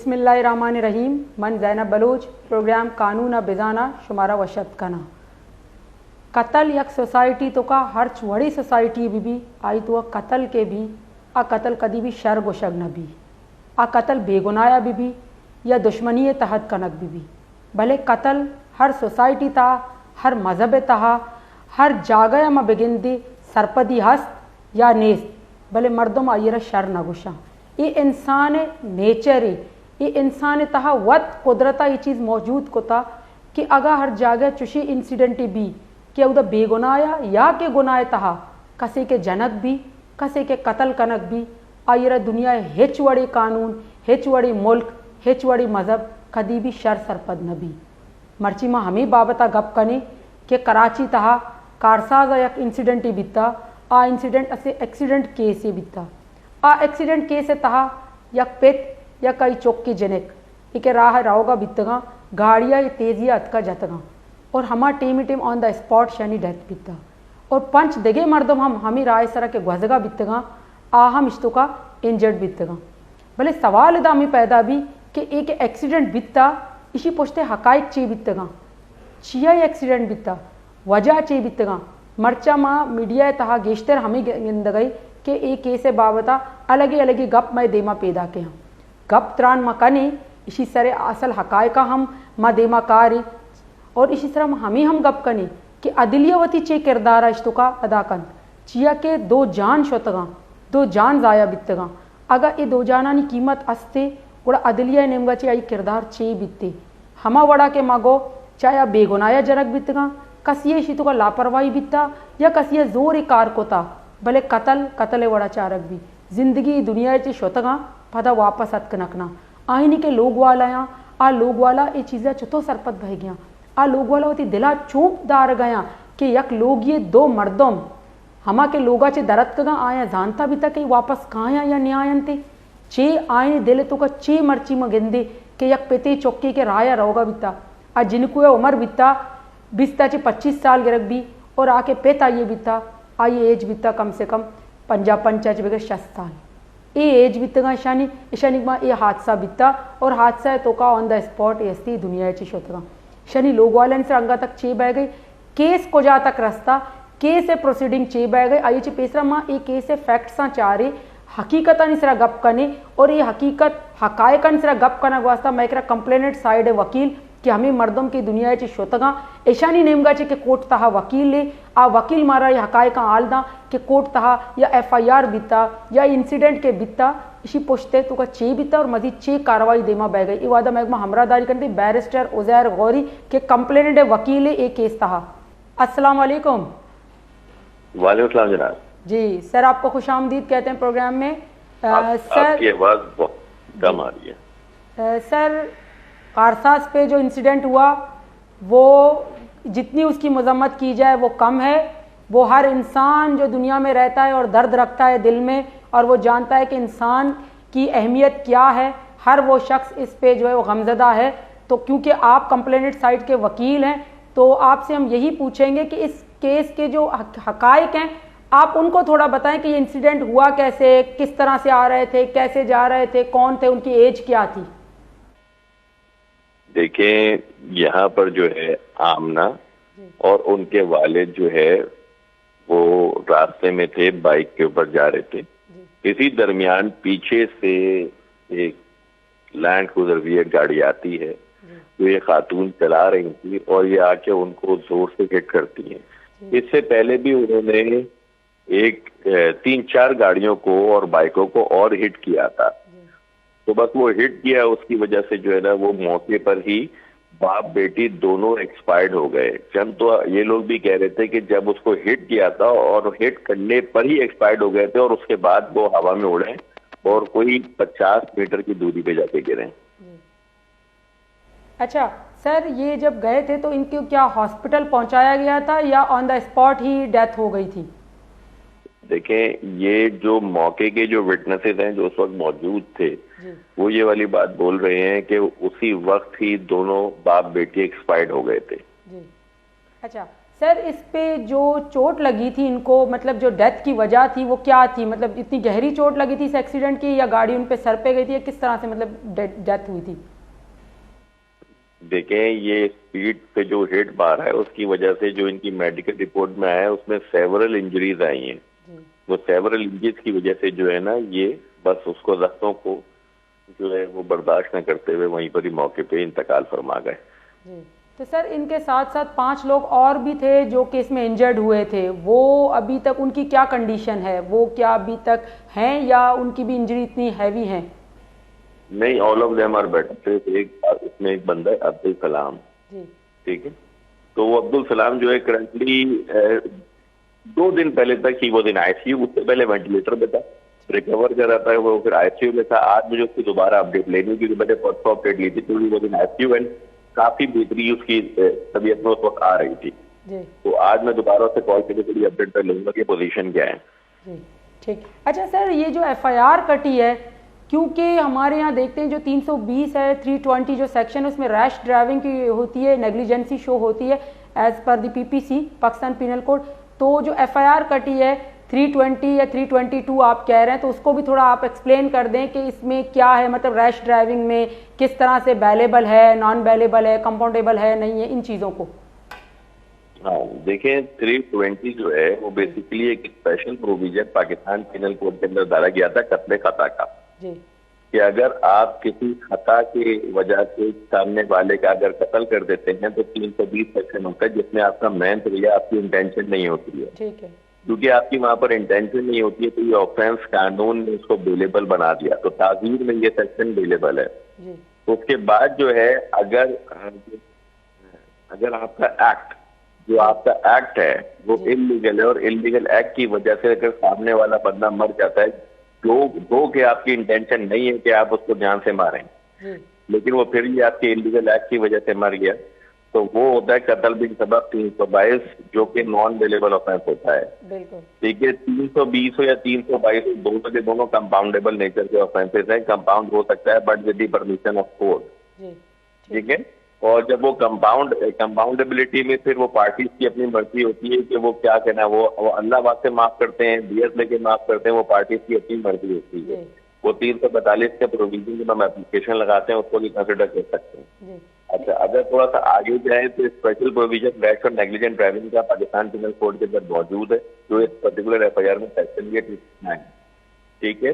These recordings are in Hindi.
बिस्मिल्लाहिर्रहमानिर्रहीम। मन ज़ैनब बलोच, प्रोग्राम कानून बेजाना शुमारा वशत कना। कत्ल यक सोसाइटी तो का हर वड़ी सोसाइटी भी आई तो कत्ल के भी आ कत्ल कदी भी शर गोशग न भी आ कत्ल बेगुनाया भी या दुश्मनी तहत कनक भी भले कत्ल हर सोसाइटी ता हर मजहब तहा हर जागया म बेगिंदी सरपदी हस्त या नेस्त भले मर्दम आयर शर न गुशा ये इंसान नेचर है, ये इंसान तहा वत कुदरता ये चीज़ मौजूद को था कि अगर हर जगह चुशी इंसिडेंट भी कि उधर बेगुनाया या के गुनाह तहा कसे के जनक भी कसे के कत्ल कनक भी आयर दुनिया हेच वड़ी कानून हेच वड़ी मुल्क हेच वड़ी मजहब कदी भी शर सरपद न भी मर्ची माँ हमें बाबता गप कने कि कराची तहा कारसाज एक इंसिडेंट ही बिता आ इंसिडेंट असे एक्सीडेंट केस ही बिता आ एक्सीडेंट केस तहा यक पेत या कई चौक के जनक इके राह राहोगा बितगा गाड़िया ये तेजिया अतका जतगा और हमा team on the spot Shani death बिता और पंच दगे मर्दम हमी राय सरा के गुजगा बितगा आ हम इश्तों का इंजर्ड बितगा भले सवाल इदा हमें पैदा भी कि एक एक्सीडेंट बिता इसी पुछते हकाइक चे बितगा चिया एक्सीडेंट बिता वजह चे बितगा मर्चा माँ मीडिया तहा गेश्तर हमें गिंद गई कि एक केस बाबता अलग अलग गप मैं देमा पैदा के हम गप त्रान मकानी इसी सरे असल हकाय का हम माँ देमा कारी और इसी तरह हम गप कने कि अदिलियावती चे किरदार इश्तों का अदा कन चिया के दो जान शोतगा दो जान जाया बितगा अगर ये दो जाना नी कीमत अस्ते उड़ा अदिलिया नेमगा चे आई किरदार चे बितते हमा वड़ा के मागो चाहे बेगुनाया जनक बितगा कसिए शितु का लापरवाही बिता या कसिए जोर कार कोता भले कत्ल वड़ा चारक भी जिंदगी दुनिया चे शोतगा पदा वापस अतकनकना आईनी के लोग वाला या आ लोग वाला ये चीज़ें चुतो सरपत बह गया आ लोग वाला होती दिला चूप दार गया कि यक लोग ये दो मर्दम हमा के लोगा चे दरद कगा आया जानता भी था कि वापस कहाँ या न्यायन थे चे आए दिले तो का चे मर्ची में गिंदे कि यक पेते चौकी के राया रहोगा बिता आ जिनको उम्र बिता बिस्ता चे 25 साल गिरक भी और आके पेता ये बिता आई एज बिता कम से कम 55 बगैर 60 साल ये एज बितगा ईशानी ईशानी माँ ये हादसा बिता और हादसा है तो का ऑन द स्पॉट ऐसी दुनिया ची शोतगा शनि लोग वाले से अंगा तक चे बह गई केस को जा तक रास्ता केस है प्रोसीडिंग चे बह गई आई ची पेसरा माँ ये केस है फैक्ट्स चारे हकीकत निसरा गप कने और ये हकीकत हकायक निसरा गप कना वास्ता मैं करा कंप्लेनेंट साइड है वकील कि हमें मर्दम की दुनिया ची शोतगा ऐशानी नेमगा चे के कोर्ट तहा वकील ले आ वकील मारा ये हकायक आलदा कि कोर्ट तहा या FIR बिता या इंसिडेंट के बिता इसी पुछते तो का चे बिता और मजीद चे कार्रवाई देमा बह गई वादा महकमा हमरादारी करती बैरिस्टर उजैर गौरी के कंप्लेनेंट वकील एक केस तहा। अस्सलाम वालेकुम। वालेकुम सलाम जनाब। जी सर आपको खुशामदीद कहते हैं प्रोग्राम में। सर आपकी आवाज़ बहुत कम आ रही है। सर कारसाज पे जो इंसिडेंट हुआ वो जितनी उसकी मजम्मत की जाए वो कम है। वो हर इंसान जो दुनिया में रहता है और दर्द रखता है दिल में और वो जानता है कि इंसान की अहमियत क्या है, हर वो शख्स इस पे जो है वो गमज़दा है। तो क्योंकि आप कंप्लेनेंट साइड के वकील हैं तो आपसे हम यही पूछेंगे कि इस केस के जो हकायक हैं आप उनको थोड़ा बताएं कि ये इंसिडेंट हुआ कैसे, किस तरह से आ रहे थे, कैसे जा रहे थे, कौन थे, उनकी एज क्या थी। देखें यहाँ पर जो है आमना और उनके वालिद जो है वो रास्ते में थे, बाइक के ऊपर जा रहे थे। इसी दरमियान पीछे से एक लैंड क्रूजर भी एक गाड़ी आती है तो ये खातून चला रही थी और ये आके उनको जोर से हिट करती हैं। इससे पहले भी उन्होंने एक 3-4 गाड़ियों को और बाइकों को और हिट किया था। तो बस वो हिट किया उसकी वजह से जो है ना वो मौके पर ही बाप बेटी दोनों एक्सपायर्ड हो गए। चंद तो ये लोग भी कह रहे थे कि जब उसको हिट किया था और हिट करने पर ही एक्सपायर्ड हो गए थे और उसके बाद वो हवा में उड़े और कोई 50 मीटर की दूरी पे जाके गिरे। अच्छा सर, ये जब गए थे तो इनको क्या हॉस्पिटल पहुंचाया गया था या on the spot he death हो गई थी? देखें ये जो मौके के जो विटनेसेस हैं जो उस वक्त मौजूद थे वो ये वाली बात बोल रहे हैं कि उसी वक्त ही दोनों बाप बेटी एक्सपायर्ड हो गए थे। जी। अच्छा सर इस पे जो चोट लगी थी इनको, मतलब जो डेथ की वजह थी वो क्या थी? मतलब इतनी गहरी चोट लगी थी इस एक्सीडेंट की, या गाड़ी उन पे सर पे गई थी, या किस तरह से मतलब डेथ हुई थी? देखें, ये स्पीड से जो हिट मारा है उसकी वजह से जो इनकी मेडिकल रिपोर्ट में आया है उसमें सेवरल इंजरीज आई हैं। वो सेवरल इंजरीज की वजह से जो है ना, ये बस उसको जख्मों को जो है वो बर्दाश्त न करते हुए वहीं पर ही मौके पे इंतकाल फरमा गए। जी। तो सर इनके साथ साथ 5 लोग और भी थे जो केस में इंजर्ड हुए थे, वो अभी तक उनकी क्या कंडीशन है? वो क्या अभी तक हैं या उनकी भी इंजरी इतनी हैवी है? नहीं, all of them are better. इसमें एक बंदा है अब्दुल सलाम, ठीक है। तो वो अब्दुल सलाम जो है करंटली 2 दिन पहले तक ही वो दिन आईसीयू, उससे पहले वेंटिलेटर पे था, रिकवर कर रहा था वो, फिर आईसीयू में था। आज मुझे उसकी दोबारा अपडेट लेनी, क्योंकि मैंने परसों अपडेट ली थी, क्योंकि वो दिन आईसीयू एंड काफी बेहतरी उसकी तबीयत में उस वक्त आ रही थी। तो आज मैं दोबारा उससे कॉल करके थोड़ी अपडेट कर लूंगा कि पोजीशन क्या है। जी ठीक। अच्छा सर, ये जो एफआईआर कटी है, क्योंकि हमारे यहाँ देखते हैं जो 320 है, 320 जो सेक्शन है उसमें रैश ड्राइविंग की होती है, नेग्लिजेंसी शो होती है as per the PPC Pakistan penal code. तो जो एफआईआर कटी है 320 या 322 आप कह रहे हैं, तो उसको भी थोड़ा आप एक्सप्लेन कर दें कि इसमें क्या है, मतलब रैश ड्राइविंग में किस तरह से बैलेबल है, नॉन बैलेबल है, कंपाउंडेबल है, नहीं है, इन चीज़ों को। हाँ देखें, 320 जो है वो बेसिकली एक special provision Pakistan penal code के अंदर डाला गया था कत्ले खता का, कि अगर आप किसी खता की वजह से सामने वाले का अगर कत्ल कर देते हैं तो 320 सेक्शन होता है, जिसमें आपका मेन या आपकी इंटेंशन नहीं होती है। ठीक है। क्योंकि आपकी वहां पर इंटेंशन नहीं होती है तो ये ऑफेंस कानून ने उसको बेलेबल बना दिया, तो ताजीर में ये सेक्शन बेलेबल है। उसके बाद जो है अगर आपका एक्ट है वो इलीगल है, और इलीगल एक्ट की वजह से अगर सामने वाला बंदा मर जाता है, दो कि आपकी इंटेंशन नहीं है कि आप उसको जान से मारें, लेकिन वो फिर भी आपके इलीगल एक्ट की वजह से मर गया, तो वो होता है कत्ल बिन सबब 322, जो कि नॉन वेलेबल ऑफेंस होता है। ठीक है, 320 हो या 322 दोनों के दोनों कंपाउंडेबल नेचर के ऑफेंसेस हैं। कंपाउंड हो सकता है but with the permission of court. ठीक है, और जब वो कंपाउंडेबिलिटी में फिर वो पार्टीज की अपनी मर्जी होती है कि वो क्या कहना, वो अल्लाह वास्ते माफ करते हैं, बीएस लेके माफ करते हैं, वो पार्टीज की अपनी मर्जी होती है। वो 342 के प्रोविजन जब हम एप्लीकेशन लगाते हैं उसको भी कंसिडर कर सकते हैं। अच्छा, अगर थोड़ा सा आगे जाए तो स्पेशल प्रोविजन रैश और नेग्लिजेंट ड्राइविंग का पाकिस्तान पिनल कोड के अंदर मौजूद है, जो इस पर्टिकुलर एफआईआर में सेक्शन ये 209 है। ठीक है,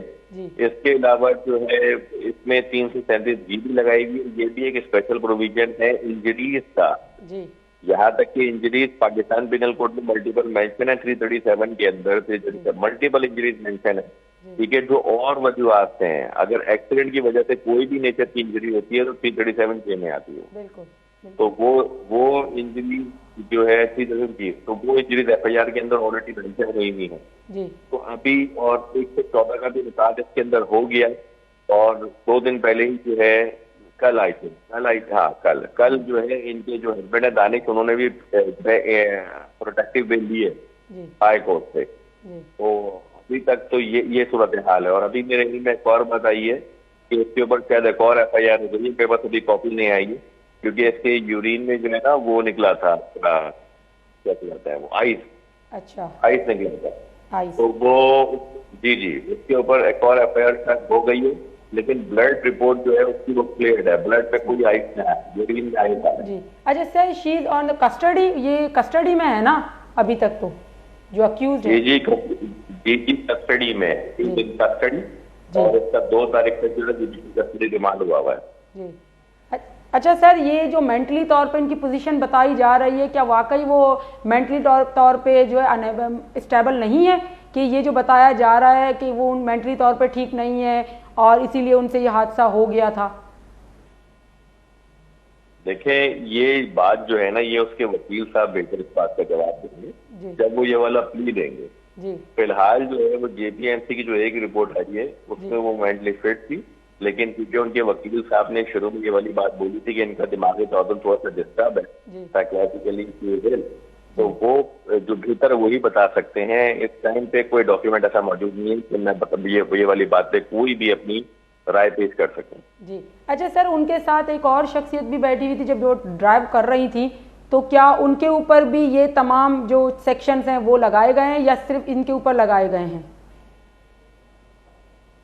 इसके अलावा जो है इसमें 337 जी भी लगाई हुई है। ये भी एक स्पेशल प्रोविजन है इंजरीज का। यहाँ तक कि इंजरीज पाकिस्तान पिनल कोड में मल्टीपल मेंशन है, 337 के अंदर मल्टीपल इंजरीज मेंशन है। ठीक है, जो और वजूहत हैं, अगर एक्सीडेंट की वजह से कोई भी नेचर की इंजरी होती है तो 337 के में आती है। तो वो इंजरी जो है 337, तो वो इंजरीज एफआईआर के अंदर ऑलरेडी मेंशन हुई है। तो अभी और 114 का भी रिकॉर्ड इसके अंदर हो गया, और 2 दिन पहले ही जो है कल जो है इनके जो हस्बैंड है दानिश, उन्होंने भी प्रोटेक्टिव बिल ली है हाई कोर्ट से। तो अभी तक तो ये सूरत हाल है, और अभी मेरे में एक और बात आई है कि इसके ऊपर शायद एक और एफआईआर हो गई, मेरे पास अभी कॉपी नहीं आई है, क्योंकि इसके यूरिन में जो है ना वो निकला था, क्या कहता है वो, आइस निकला था। तो वो जी उसके ऊपर एक और एफआईआर हो गई है, लेकिन ब्लड रिपोर्ट जो है उसकी वो क्लियर है, ब्लड पे कोई आइस नहीं है, यूरिन में आइस है। जी अच्छा sir, she is on custody, ये कस्टडी में है ना अभी तक, तो जो अक्यूज्ड है? जी कस्टडी में, कस्टडी, और इसका 2 तारीख तक जो है कस्टडी रिमांड हुआ है। जी अच्छा सर, ये जो मेंटली तौर पे इनकी पोजीशन बताई जा रही है, क्या वाकई वो मेंटली तौर पे जो है स्टेबल नहीं है, कि ये जो बताया जा रहा है कि वो मेंटली तौर पे ठीक नहीं है और इसीलिए उनसे ये हादसा हो गया था? देखें, ये बात जो है ना, ये उसके वकील साहब बेहतर इस बात का जवाब देंगे जब वो ये वाला प्ली देंगे। फिलहाल जो है वो जेपीएमसी की जो एक रिपोर्ट आई है उसमें वो मेंटली फिट थी, लेकिन क्योंकि उनके वकील साहब ने शुरू में ये वाली बात बोली थी कि इनका दिमागी तौर पर थोड़ा सा डिस्टर्ब है, साइकोलॉजिकली, तो वो जो भीतर वही बता सकते हैं। इस टाइम पे कोई डॉक्यूमेंट ऐसा मौजूद नहीं है कि मैं ये वाली बात पे कोई भी अपनी राय पेश कर सकें। जी अच्छा सर, उनके साथ एक और शख्सियत भी बैठी हुई थी जब वो ड्राइव कर रही थी, तो क्या उनके ऊपर भी ये तमाम जो सेक्शंस हैं वो लगाए गए हैं या सिर्फ इनके ऊपर लगाए गए हैं?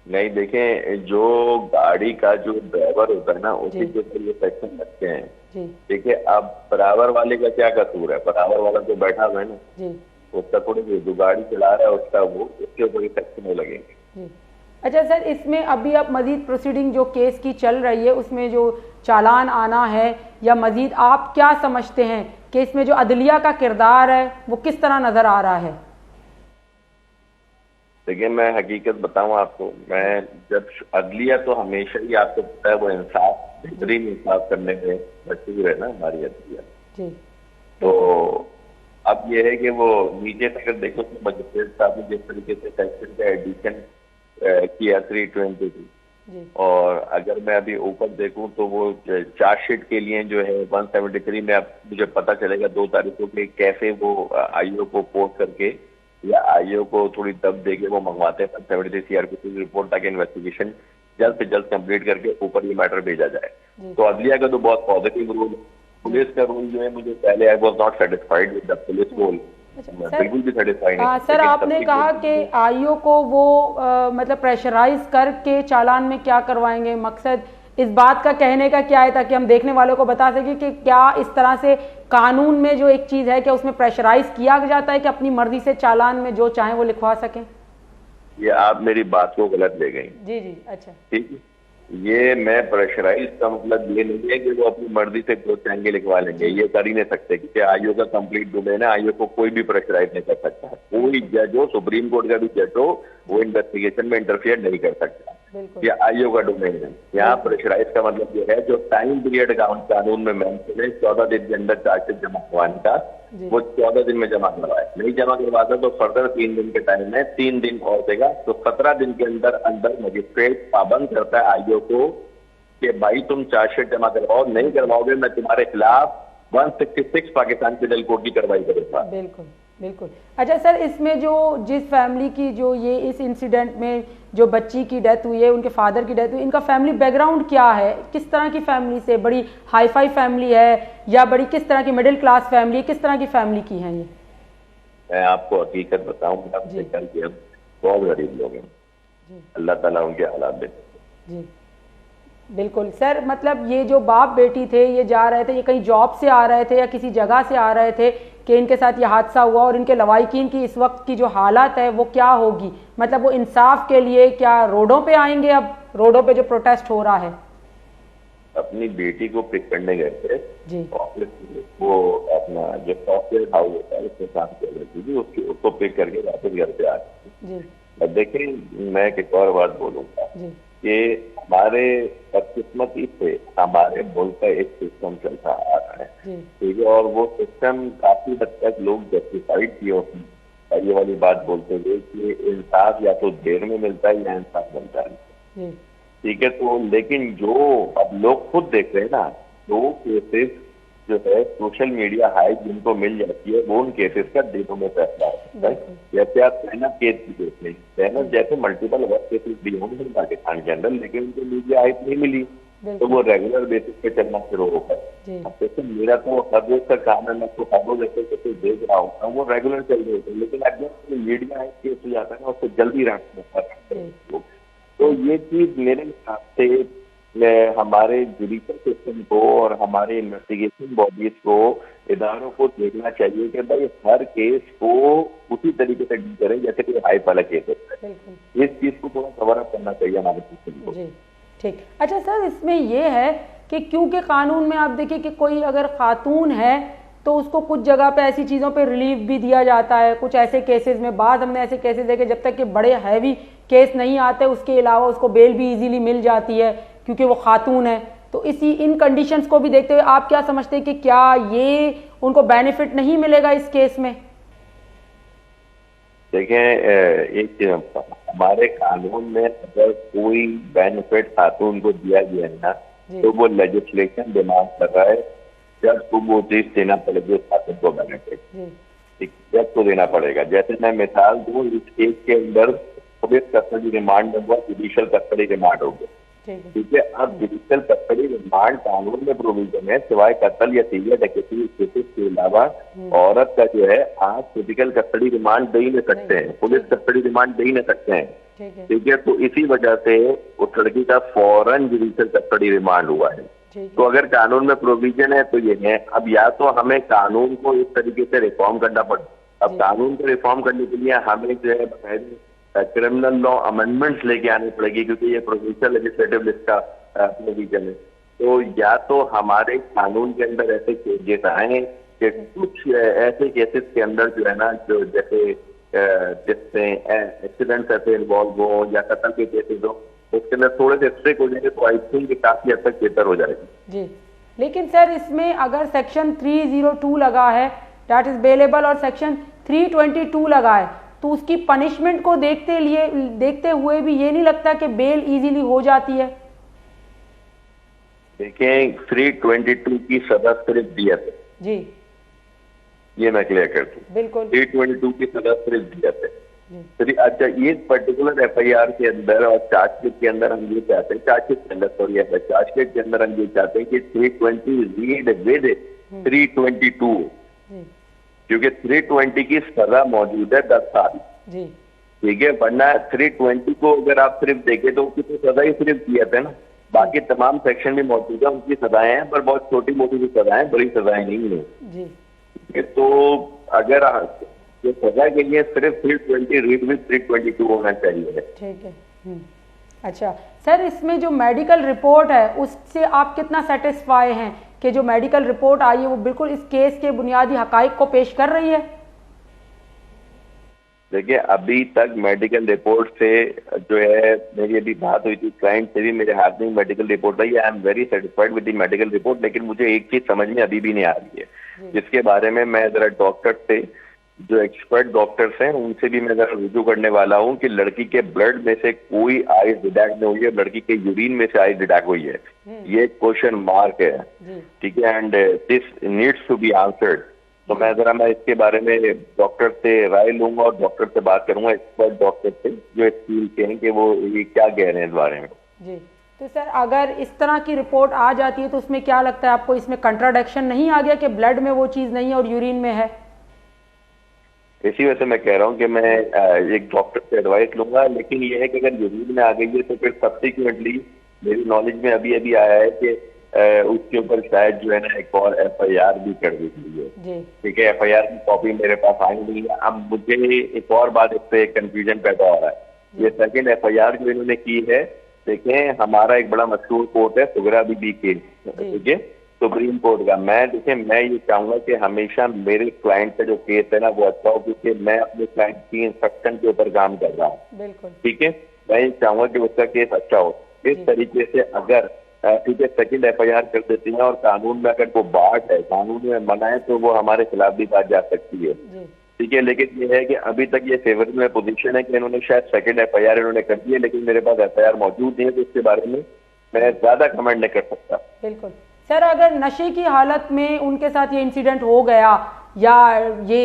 नहीं, देखें, जो गाड़ी का जो ड्राइवर होता है ना, उसी के ऊपर ये सेक्शन लगते हैं। देखिए, अब बराबर वाले का क्या कसूर है? बराबर वाला जो बैठा हुआ है ना, उसका थोड़ी, जो गाड़ी चला रहा है उसका, वो उसके ऊपर ये सेक्शन लगेंगे। अच्छा सर, इसमें अभी अब मजीद प्रोसीडिंग जो केस की चल रही है उसमें जो चालान आना है या मजीद आप क्या समझते हैं कि इसमें जो अदलिया का किरदार है वो किस तरह नजर आ रहा है? देखिए, मैं हकीकत बताऊं आपको, मैं जब अदलिया तो हमेशा ही आपको पता है वो इंसाफ, बेहतरीन इंसाफ करने में मशहूर है ना हमारी अदलिया। तो अब ये है कि वो नीचे से अगर देखो तो मजिस्ट्रेट साहब ने जिस तरीके से सेक्शन का एडिशन किया 323, और अगर मैं अभी ऊपर देखूं तो वो चार्जशीट के लिए जो है 173 में अब मुझे पता चलेगा 2 तारीख को कि कैसे वो आईओ को पोस्ट करके या आईओ को थोड़ी दब देके वो मंगवाते हैं 173 सीआरपीसी की रिपोर्ट, ताकि इन्वेस्टिगेशन जल्द से जल्द कंप्लीट करके ऊपर ये मैटर भेजा जाए। तो अदलिया का तो बहुत पॉजिटिव रोल। पुलिस का रोल जो है, मुझे पहले I was not satisfied with the police role, बिल्कुल भी सेटिस्फाइड नहीं। सर, आपने कहा कि आईओ को वो मतलब प्रेशराइज करके चालान में क्या करवाएंगे, मकसद इस बात का कहने का क्या है ताकि हम देखने वालों को बता सके कि क्या इस तरह से कानून में जो एक चीज है कि उसमें प्रेशराइज किया जाता है कि अपनी मर्जी से चालान में जो चाहे वो लिखवा सकें? ये आप मेरी बात को गलत ले गई। जी, अच्छा, ठीक है। ये मैं प्रेशराइज का मतलब ये नहीं है कि वो अपनी मर्जी से जो चाहेंगे लिखवा लेंगे, ये कर ही नहीं सकते, क्योंकि आईओ का कंप्लीट डोमेन है। आईओ को कोई भी प्रेशराइज नहीं कर सकता। कोई जज हो, सुप्रीम कोर्ट का भी जज हो, वो इन्वेस्टिगेशन में इंटरफियर नहीं कर सकता। ये आईओ का डोमेन है। यहाँ प्रेशराइज का मतलब ये है, जो टाइम पीरियड कानून में मेंशन है 14 दिन के अंदर चार्जशीट जमा करवाने का, वो 14 दिन में जमा करवाए। नहीं जमा करवाता तो फर्दर 3 दिन के टाइम में 3 दिन और देगा, तो 17 दिन के अंदर अंदर मजिस्ट्रेट पाबंद करता है आईओ को कि भाई तुम चार्जशीट जमा करवाओ, नहीं करवाओगे मैं तुम्हारे खिलाफ 166 पाकिस्तान पिनल कोड की कार्रवाई करूंगा। बिल्कुल। अच्छा सर, इसमें जो जिस फैमिली की जो ये इस इंसिडेंट में जो बच्ची की डेथ हुई है, उनके फादर की डेथ हुई, इनका फैमिली बैकग्राउंड क्या है? किस तरह की फैमिली से, बड़ी हाई फाई फैमिली है या बड़ी किस तरह की मिडिल क्लास फैमिली है, किस तरह की फैमिली की है ये? मैं आपको हकीकत बताऊं, बहुत गरीब लोग हैं, अल्लाह ताला उनके हालात देते। जी बिल्कुल सर, मतलब ये जो बाप बेटी थे, ये जा रहे थे, ये कहीं जॉब से आ रहे थे या किसी जगह से आ रहे थे कि इनके साथ ये हादसा हुआ, और इनके लवाहिकीन की इस वक्त की जो हालत है वो क्या होगी? मतलब वो इंसाफ के लिए क्या रोडों पे आएंगे? अब रोडों पे जो प्रोटेस्ट हो रहा है। अपनी बेटी को पिक करने गए थे जी, वो अपना जो सॉफ्टवेयर हाउस होता है उसमें काम कर रही थी, उसको पिक करके वापस घर पे आ गई। अब देखें, मैं एक और बात बोलूंगा कि हमारे बदकिस्मती से हमारे मुल्क का एक सिस्टम चलता आ रहा है, ठीक है, और वो सिस्टम काफी हद तक लोग जस्टिफाइड किए होते, ये वाली बात बोलते हुए कि इंसाफ या तो देर में मिलता है या इंसाफ मिलता है, ठीक है। तो लेकिन जो अब लोग खुद देख रहे हैं ना, दो केसेस जो है सोशल मीडिया हाई जिनको मिल जाती है, वो उन केसेस का दिनों में फैसला होता है। जैसे आप सैनब केस की देख लें, सैनब जैसे मल्टीपल वर्क केसेस भी होंगे पाकिस्तान के अंदर, लेकिन उनको मीडिया हाइप नहीं मिली, तो वो रेगुलर बेसिस पे चलना शुरू हो गया। अब जैसे मेरा तो हर रोज का काम है, मैं तो हर रोज ऐसे कैसे देख रहा होता हूँ, वो रेगुलर चल रहे होते हैं, लेकिन अगर मीडिया हाइप केस हो जाता है ना, उसको जल्दी रखना है। तो ये चीज मेरे हिसाब से हमारे जुडिशल सिस्टम को और हमारे इन्वेस्टिगेशन बॉडीज को, इदारों को देखना चाहिए कि भाई हर केस को उसी तरीके से डील करें जैसे कोई हाई वाला केस होता है। इस चीज को थोड़ा कवर अप करना चाहिए हमारे सिस्टम को। ठीक। अच्छा सर, इसमें ये है कि क्योंकि कानून में आप देखिए कि कोई अगर खातून है तो उसको कुछ जगह पे ऐसी चीज़ों पे रिलीफ भी दिया जाता है, कुछ ऐसे केसेस में, बाद हमने ऐसे केसेस देखे जब तक कि बड़े हैवी केस नहीं आते उसके अलावा उसको बेल भी इजीली मिल जाती है क्योंकि वो खातून है। तो इन कंडीशंस को भी देखते हुए आप क्या समझते हैं कि क्या ये उनको बेनिफिट नहीं मिलेगा इस केस में? देखें, एक चीज हमारे कानून में अगर कोई बेनिफिट खातून को दिया गया है ना, तो वो लेजिस्लेशन डिमांड कर रहा है जज को वो चीज देना पड़ेगी उस खातून को बेनिफिट, जज को देना पड़ेगा। जैसे मैं मिसाल दूं, इस केस के अंदर पुलिस कस्टडी रिमांड में हुआ, जुडिशियल कस्टडी रिमांड हो गया, ठीक है। अब जुडिशियल कस्टडी रिमांड कानून में प्रोविजन है, सिवाय कत्ल या सीरिया डकैती स्थिति के अलावा औरत का जो है आप फिजिकल कस्टडी रिमांड दे ही नहीं सकते हैं, पुलिस कस्टडी रिमांड दे ही नहीं सकते हैं। ठीक है, तो इसी वजह से उस लड़की का फौरन जुडिशियल कस्टडी रिमांड हुआ है। तो अगर कानून में प्रोविजन है तो ये है। अब या तो हमें कानून को इस तरीके से रिफॉर्म करना पड़ता, अब कानून को रिफॉर्म करने के लिए हमें जो है क्रिमिनल लॉ अमेंडमेंट्स लेके आनी पड़ेगी, क्योंकि ये प्रोविंशियल लेजिस्लेटिव लिस्ट का प्रोविजन है। तो या तो हमारे कानून के अंदर ऐसे चेंजेस आए कि कुछ ऐसे केसेस के अंदर जो है ना, जो जैसे जिससे एक्सीडेंट्स ऐसे इन्वॉल्व हो या कत्ल के केसेस हो, उसके अंदर थोड़े से स्ट्रिक्ट हो जाएंगे, तो आई थिंक काफी हद तक बेहतर हो जाएगी। जी, लेकिन सर इसमें अगर सेक्शन 302 लगा है दैट इज बेलेबल और सेक्शन 322 लगा है, तो उसकी पनिशमेंट को देखते हुए भी ये नहीं लगता कि बेल इजीली हो जाती है? देखिए 322 की सजा सिर्फ दिया है जी, ये मैं क्लियर कर दूं। बिल्कुल 322 की सजा सिर्फ दिया है। अच्छा, ये पर्टिकुलर एफआईआर के अंदर और चार्जशीट के अंदर हम ये चाहते हैं, चार्जशीट के अंदर सॉरी चार्जशीट के अंदर हम ये चाहते हैं कि 320 रीड विद 322, क्योंकि 320 की सजा मौजूद है 10 साल। ठीक है, वरना 320 को अगर आप सिर्फ देखें तो उसकी तो सजा ही सिर्फ दिया था ना, बाकी तमाम सेक्शन भी मौजूद है, उनकी सजाएं हैं, पर बहुत छोटी मोटी भी सजाएं, बड़ी सजाएं नहीं है। तो अगर जो सजा के लिए सिर्फ 320 रीड विद 322 होना चाहिए। ठीक है। अच्छा सर, इसमें जो मेडिकल रिपोर्ट है उससे आप कितना सेटिस्फाई हैं कि जो मेडिकल रिपोर्ट आई है वो बिल्कुल इस केस के बुनियादी हकाइक को पेश कर रही है? देखिए, अभी तक मेडिकल रिपोर्ट से जो है, मेरी अभी बात हुई थी क्लाइंट से भी, मेरे हाथ में medical report I, I am very satisfied with the medical report. लेकिन मुझे एक चीज समझ में अभी भी नहीं आ रही है, जिसके बारे में मैं जरा डॉक्टर से, जो एक्सपर्ट डॉक्टर्स हैं उनसे भी मैं जरा रुजू करने वाला हूं कि लड़की के ब्लड में से कोई आइस डिटेक्ट नहीं हुई है, लड़की के यूरिन में से आइस डिटेक्ट हुई है, ये क्वेश्चन मार्क है। ठीक है, and this needs to be answered. तो मैं इसके बारे में डॉक्टर से राय लूंगा और डॉक्टर से बात करूंगा, एक्सपर्ट डॉक्टर से जो इस फील्ड के हैं, कि वो ये क्या कह रहे हैं इस बारे में। जी, तो सर अगर इस तरह की रिपोर्ट आ जाती है तो उसमें क्या लगता है आपको, इसमें कंट्राडिक्शन नहीं आ गया कि ब्लड में वो चीज नहीं है और यूरिन में है? इसी वजह से मैं कह रहा हूँ कि मैं एक डॉक्टर से एडवाइस लूंगा। लेकिन ये है कि अगर यूरिन में आ गई है तो फिर सब्सिक्वेंटली मेरी नॉलेज में अभी आया है कि उसके ऊपर शायद जो है ना एक और एफआईआर भी कर दी गई है। ठीक है, एफआईआर की कॉपी मेरे पास आई नहीं है। अब मुझे एक और बात इससे कंफ्यूजन पैदा हो रहा है, ये सेकंड एफआईआर जो इन्होंने की है, देखें हमारा एक बड़ा मशहूर कोर्ट है सुगरा बीबी केस, ठीक है, सुप्रीम कोर्ट का। मैं ये चाहूंगा कि हमेशा मेरे क्लाइंट का जो केस है ना वो अच्छा हो, क्योंकि मैं अपने क्लाइंट की इंस्ट्रक्शन के ऊपर काम कर रहा हूँ। ठीक है, मैं ये चाहूंगा कि उसका केस अच्छा हो। इस तरीके से अगर ठीक है सेकंड एफआईआर कर देती है और कानून में अगर वो बात है, कानून में मना है, तो वो हमारे खिलाफ भी बात जा सकती है। ठीक है, लेकिन ये है कि अभी तक ये फेवर में पोजीशन है कि इन्होंने शायद सेकंड एफआईआर इन्होंने कर दी है, लेकिन मेरे पास एफआईआर मौजूद नहीं है, तो इसके बारे में मैं ज्यादा कमेंट नहीं कर सकता। बिल्कुल सर, अगर नशे की हालत में उनके साथ ये इंसिडेंट हो गया या ये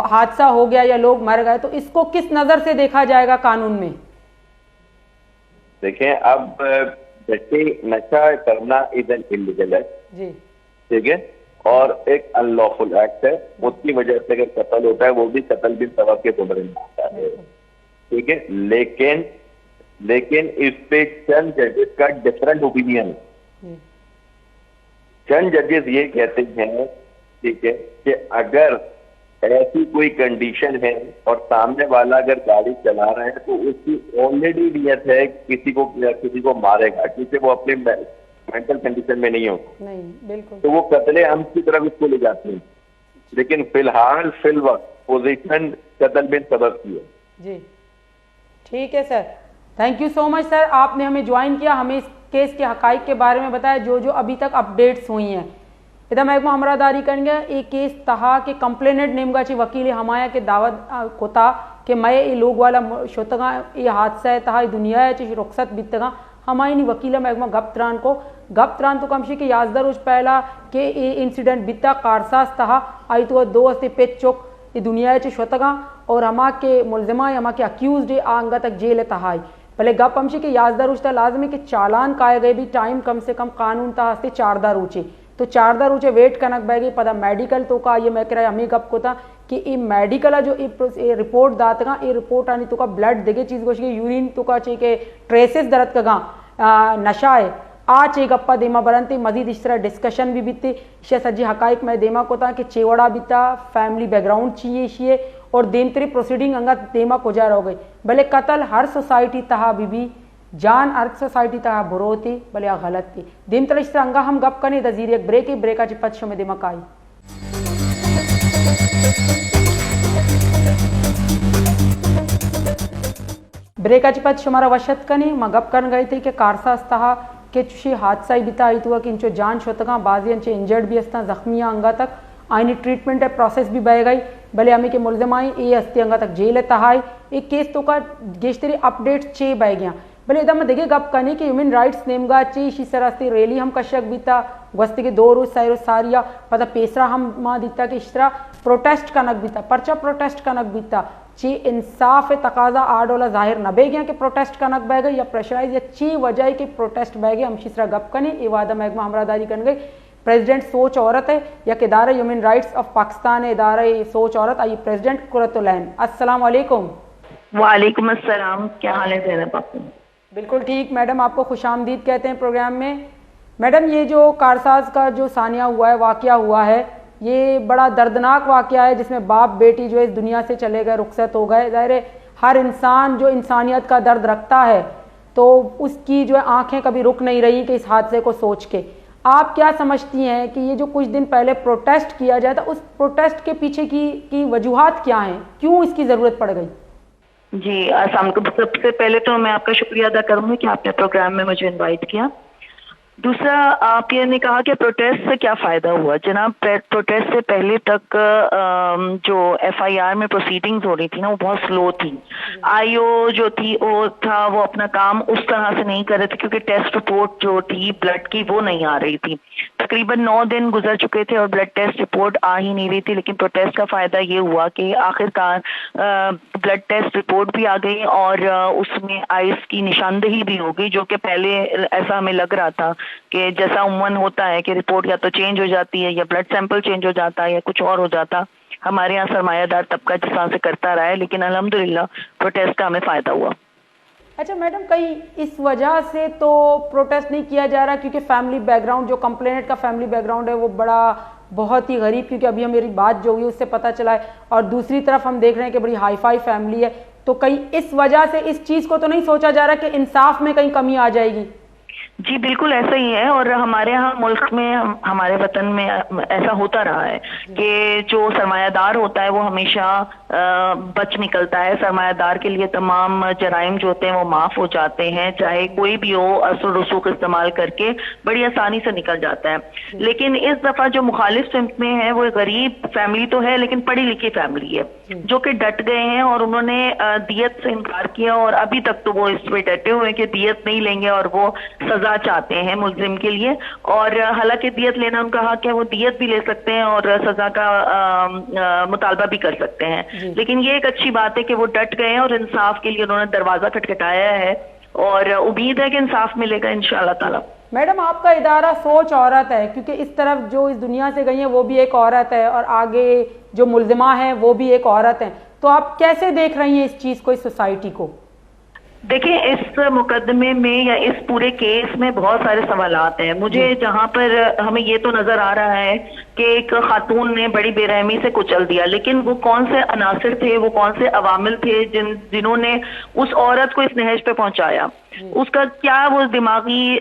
हादसा हो गया या लोग मर गए, तो इसको किस नजर से देखा जाएगा कानून में? देखें, अब जैसे नशा करना इज एन इलीगल एक्ट, ठीक है, और एक अनलॉफुल एक्ट है, उसकी वजह से अगर कत्ल होता है वो भी कत्ल भी सबब के जुर्म में आता है। ठीक है, लेकिन इस पे चंद जजेस का डिफरेंट ओपिनियन। चंद जजेस ये कहते हैं, ठीक है, कि अगर ऐसी कोई कंडीशन है और सामने वाला अगर गाड़ी चला रहा है तो उसकी ऑलरेडी नियत है किसी को मारेगा, क्योंकि वो अपने मेंटल कंडीशन में नहीं होता। नहीं, बिल्कुल। तो वो कत्ले हम की तरफ इसको ले जाते हैं, लेकिन फिलहाल फिलवक्त पोजीशन कत्ल बिन सबब की है। जी ठीक है sir, thank you so much sir, आपने हमें ज्वाइन किया, हमें इस केस के हकाइक के बारे में बताया, जो जो अभी तक अपडेट्स हुई हैं। इधर महकमा हमरादारी करेंगे ये केस तहा के कंप्लेनेंट नेमगाची वकील हमाया के दावत कोता कि मैं ये लोग वाला शोतगा ये हादसा है तहा दुनिया रुखसत बीतगा हमारी नहीं वकील महकमा गप्तरान तो कमशी के याजदा रोज पहला के ये इंसिडेंट बीता कारसास तहा आई तो दो हस्ते पेच चौक ये दुनिया शोतगा और हमा के मुलजमा हमा के अक्यूज आंगा तक जेल तहाई भले गप हमशी के याजदा रुचता लाजमी कि चालान काए गए भी टाइम कम से कम कानून ता हस्ते 4 रुचे तो 4 रुचे वेट कनक बैगे पता मेडिकल तो का ये मैं कह हमें गप को था कि ये मेडिकल जो ये रिपोर्ट दात का ये रिपोर्ट आनी तो का ब्लड देगे चीज़ गोश यूरिन तो का चे के ट्रेसेस दरत का गा नशा है आज एक गप्पा देमा बरनती मजीद इस तरह डिस्कशन भी बीते शे सज्जी हकाइक में देमा को था कि चेवड़ा बीता फैमिली बैकग्राउंड चाहिए शिए और देनतरी प्रोसीडिंग अंगा देमा को जा रह गई भले कत्ल हर सोसाइटी तहा बीबी जान अर्थ सोसाइटी तहा बुरो थी भले या गलत थी दिन तरह इस तरह अंगा हम गप कने दजीर एक ब्रेका चिपत शो में दिमाग आई ब्रेका चिपत शुमारा वशत कने मैं गप कर गई थी कि कारसास तहा के चुशी हादसा ही बिता आई तो कि इंचो जान शोतगा बाजी अंचे इंजर्ड भी हस्ता जख्मियाँ अंगा तक आईनी ट्रीटमेंट है प्रोसेस भी बह गई भले हमें के मुलजमाई ये हस्ती अंगा तक जेल तहाई एक केस तो का गेश्तरी अपडेट चे बह गया भले एकदम देखे गप कने कि ह्यूमन राइट्स नेमगा चे इसी तरह रैली हम कशक बीता वस्ती के 2 रोज साइरो सारिया पता पेसरा हम माँ दीता कि इस तरह प्रोटेस्ट कनक बीता पर्चा प्रोटेस्ट कनक बीता ची इंसाफ तकाजा $8 जाहिर न बह गया कि प्रोटेस्ट कनक बह गई या प्रेशराइज या ची वजह के प्रोटेस्ट बह गए हम इस गप कने ये वादा महकमा हमरादारी कर गई प्रेसिडेंट सोच औरत है या कि इदारा ह्यूमन राइट्स ऑफ पाकिस्तान है इदारा सोच औरत आई प्रेसिडेंट कुरतुलैन अस्सलाम वालेकुम। वालेकुम अस्सलाम, क्या हाल है ज़ैनब आपको? बिल्कुल ठीक मैडम, आपको खुशामदीद कहते हैं प्रोग्राम में। मैडम ये जो कारसाज का जो सानिया हुआ है वाक़या हुआ है ये बड़ा दर्दनाक वाक़या है जिसमें बाप बेटी जो इस दुनिया से चले गए रुखसत हो गए। ज़ाहिर है हर इंसान जो इंसानियत का दर्द रखता है तो उसकी जो आंखें कभी रुक नहीं रही कि इस हादसे को सोच के। आप क्या समझती हैं कि ये जो कुछ दिन पहले प्रोटेस्ट किया जाए था उस प्रोटेस्ट के पीछे की वजूहात क्या हैं, क्यों इसकी ज़रूरत पड़ गई? जी अस्सलाम वालेकुम। सबसे पहले तो मैं आपका शुक्रिया अदा करूंगी कि आपने प्रोग्राम में मुझे इनवाइट किया। दूसरा, आप ये ने कहा कि प्रोटेस्ट से क्या फ़ायदा हुआ। जनाब, प्रोटेस्ट से पहले तक जो FIR में प्रोसीडिंग्स हो रही थी ना वो बहुत स्लो थी। IO जो थी वो अपना काम उस तरह से नहीं कर रहे थे क्योंकि टेस्ट रिपोर्ट जो थी ब्लड की वो नहीं आ रही थी। तकरीबन 9 दिन गुजर चुके थे और ब्लड टेस्ट रिपोर्ट आ ही नहीं रही थी। लेकिन प्रोटेस्ट का फ़ायदा ये हुआ कि आखिरकार ब्लड टेस्ट रिपोर्ट भी आ गई और उसमें आइस की निशानदेही भी हो गई, जो कि पहले ऐसा हमें लग रहा था कि जैसा उम्मन होता है कि रिपोर्ट या तो चेंज हो जाती है या ब्लड सैंपल चेंज हो जाता है या कुछ और हो जाता। हमारे यहाँ सरमायादार तबका जिस तरह से करता रहा है, लेकिन अल्हम्दुलिल्लाह प्रोटेस्ट का हमें फ़ायदा हुआ। अच्छा मैडम, कहीं इस वजह से तो प्रोटेस्ट नहीं किया जा रहा क्योंकि फैमिली बैकग्राउंड जो कंप्लेनेंट का फैमिली बैकग्राउंड है वो बहुत ही गरीब, क्योंकि अभी मेरी बात जो हुई उससे पता चला है, और दूसरी तरफ हम देख रहे हैं कि बड़ी हाई फाई फैमिली है। तो कहीं इस वजह से इस चीज़ को तो नहीं सोचा जा रहा कि इंसाफ में कहीं कमी आ जाएगी? जी बिल्कुल ऐसा ही है। और हमारे यहाँ मुल्क में हमारे वतन में ऐसा होता रहा है कि जो सरमायादार होता है वो हमेशा बच निकलता है। सरमायादार के लिए तमाम जराइम जो होते हैं वो माफ़ हो जाते हैं, चाहे कोई भी हो, असर रसूख इस्तेमाल करके बड़ी आसानी से निकल जाता है। लेकिन इस दफ़ा जो मुखालिफ सिमत में है वो गरीब फैमिली तो है लेकिन पढ़ी लिखी फैमिली है जो कि डट गए हैं और उन्होंने दियत से इनकार किया और अभी तक तो वो इस पे डटे हुए हैं कि दियत नहीं लेंगे और वो सजा चाहते हैं मुलजिम के लिए। और हालांकि दियत लेना उनका हक है, वो दियत भी ले सकते हैं और सजा का मुतालबा भी कर सकते हैं। लेकिन ये एक अच्छी बात है कि वो डट गए हैं और इंसाफ के लिए उन्होंने दरवाजा खटखटाया है और उम्मीद है कि इंसाफ मिलेगा इंशाअल्लाह ताला। मैडम, आपका इदारा सोच औरत है क्योंकि इस तरफ जो इस दुनिया से गई है वो भी एक औरत है और आगे जो मुलजिमा है वो भी एक औरत है, तो आप कैसे देख रही हैं इस चीज़ को, इस सोसाइटी को? देखिए, इस मुकदमे में या इस पूरे केस में बहुत सारे सवालात हैं। मुझे जहां पर हमें ये तो नजर आ रहा है कि एक खातून ने बड़ी बेरहमी से कुचल दिया, लेकिन वो कौन से अनासिर थे, वो कौन से अवामिल थे जिन्होंने उस औरत को इस नहज पे पहुंचाया? उसका क्या वो दिमागी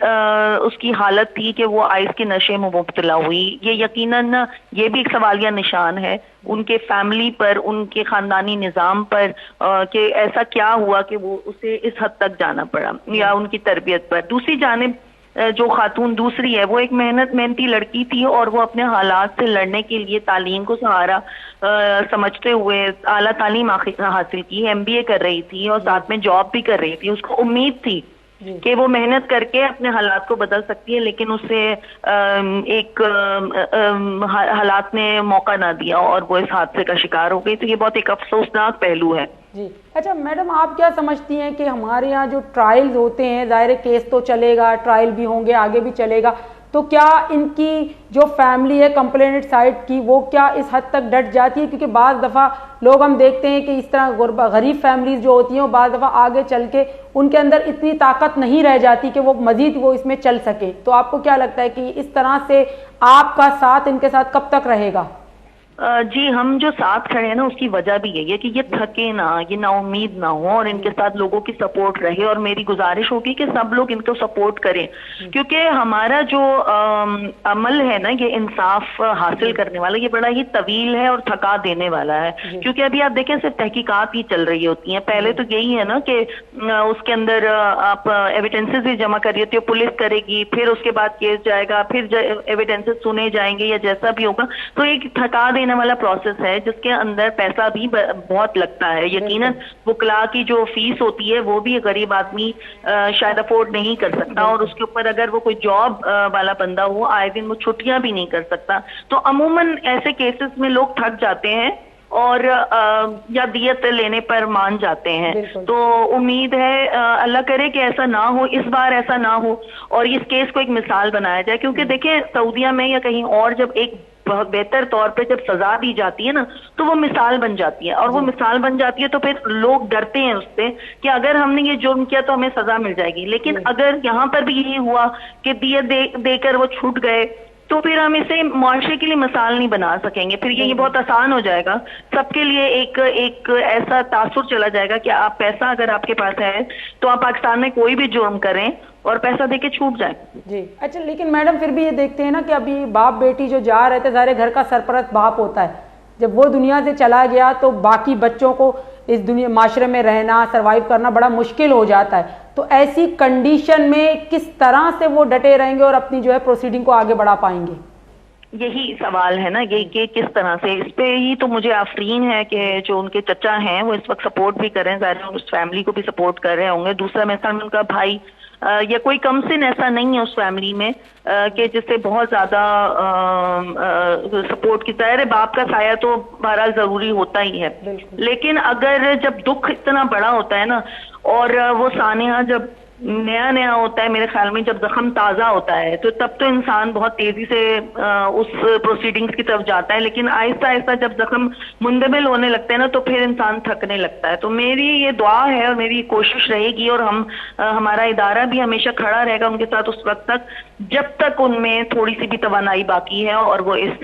उसकी हालत थी कि वो आइस के नशे में मुब्तला हुई? ये यकीनन ये भी एक सवालिया निशान है उनके फैमिली पर, उनके खानदानी निज़ाम पर कि ऐसा क्या हुआ कि वो उसे इस हद तक जाना पड़ा, या उनकी तरबियत पर। दूसरी जानिब जो खातून दूसरी है वो एक मेहनती लड़की थी और वो अपने हालात से लड़ने के लिए तालीम को सहारा समझते हुए आला तालीम हासिल की, MBA कर रही थी और साथ में जॉब भी कर रही थी। उसको उम्मीद थी कि वो मेहनत करके अपने हालात को बदल सकती है, लेकिन उसे एक हालात ने मौका ना दिया और वो इस हादसे का शिकार हो गई। तो ये बहुत एक अफसोसनाक पहलू है जी। अच्छा मैडम, आप क्या समझती हैं कि हमारे यहाँ जो ट्रायल्स होते हैं, ज़ाहिर केस तो चलेगा, ट्रायल भी होंगे, आगे भी चलेगा, तो क्या इनकी जो फैमिली है कंप्लेनेंट साइड की, वो क्या इस हद तक डट जाती है? क्योंकि बाज़ दफ़ा लोग हम देखते हैं कि इस तरह गरीब फैमिलीज जो होती हैं वो बाज़ दफ़ा आगे चल के उनके अंदर इतनी ताकत नहीं रह जाती कि वो मज़ीद वो इसमें चल सके। तो आपको क्या लगता है कि इस तरह से आपका साथ इनके साथ कब तक रहेगा? जी, हम जो साथ खड़े हैं ना, उसकी वजह भी यही है कि ये थके ना, ये नाउम्मीद ना हो और इनके साथ लोगों की सपोर्ट रहे। और मेरी गुजारिश होगी कि सब लोग इनको सपोर्ट करें, क्योंकि हमारा जो अमल है ना, ये इंसाफ हासिल करने वाला, ये बड़ा ही तवील है और थका देने वाला है। क्योंकि अभी आप देखें, सिर्फ तहकीकात ही चल रही होती हैं। पहले तो यही है ना कि उसके अंदर आप एविडेंसेस ही जमा कर रही होती है, पुलिस करेगी, फिर उसके बाद केस जाएगा, फिर एविडेंसेस सुने जाएंगे या जैसा भी होगा। तो एक थका देने वाला प्रोसेस है जिसके अंदर पैसा भी बहुत लगता है। यकीनन वकला की जो फीस होती है वो भी गरीब आदमी शायद अफोर्ड नहीं कर सकता, और उसके ऊपर अगर वो कोई जॉब वाला बंदा हो, आए दिन वो छुट्टियां भी नहीं कर सकता। तो अमूमन ऐसे केसेस में लोग थक जाते हैं और या दियत लेने पर मान जाते हैं। तो उम्मीद है अल्लाह करे कि ऐसा ना हो, इस बार ऐसा ना हो और इस केस को एक मिसाल बनाया जाए। क्योंकि देखें, सऊदीया में या कहीं और जब एक बहुत बेहतर तौर पे जब सजा दी जाती है ना, तो वो मिसाल बन जाती है, और वो मिसाल बन जाती है तो फिर लोग डरते हैं उससे कि अगर हमने ये जुर्म किया तो हमें सजा मिल जाएगी। लेकिन अगर यहाँ पर भी यही हुआ कि दियत देकर वो छूट गए, तो फिर हम इसे मुआशरे के लिए मिसाल नहीं बना सकेंगे। फिर ये बहुत आसान हो जाएगा सबके लिए, एक ऐसा तासुर चला जाएगा कि आप पैसा अगर आपके पास है तो आप पाकिस्तान में कोई भी जुर्म करें और पैसा देके छूट जाए। जी। अच्छा, लेकिन मैडम फिर भी ये देखते हैं ना कि अभी बाप बेटी जो जा रहे थे, सारे घर का सरपरस्त बाप होता है, जब वो दुनिया से चला गया तो बाकी बच्चों को इस दुनिया माशरे में रहना, सरवाइव करना बड़ा मुश्किल हो जाता है। तो ऐसी कंडीशन में किस तरह से वो डटे रहेंगे और अपनी जो है प्रोसीडिंग को आगे बढ़ा पाएंगे? यही सवाल है ना, ये किस तरह से, इस पे ही तो मुझे आफरीन है कि जो उनके चचा हैं वो इस वक्त सपोर्ट भी कर रहे हैं, ज़ाहिर उस फैमिली को भी सपोर्ट कर रहे होंगे। दूसरा मेरे सामने उनका भाई या कोई कमसिन ऐसा नहीं है उस फैमिली में कि जिससे बहुत ज्यादा सपोर्ट की तरह। बाप का साया तो बहरहाल जरूरी होता ही है, लेकिन अगर जब दुख इतना बड़ा होता है ना, और वो सानिया जब नया नया होता है, मेरे ख्याल में जब जख्म ताज़ा होता है, तो तब तो इंसान बहुत तेजी से उस प्रोसीडिंग्स की तरफ जाता है। लेकिन आहिस्ता आहिस्ता जब जख्म मुंदमिल होने लगते हैं ना, तो फिर इंसान थकने लगता है। तो मेरी ये दुआ है और मेरी कोशिश रहेगी, और हमारा इदारा भी हमेशा खड़ा रहेगा उनके साथ उस वक्त तक जब तक उनमें थोड़ी सी भी तवानाई बाकी है और वो इस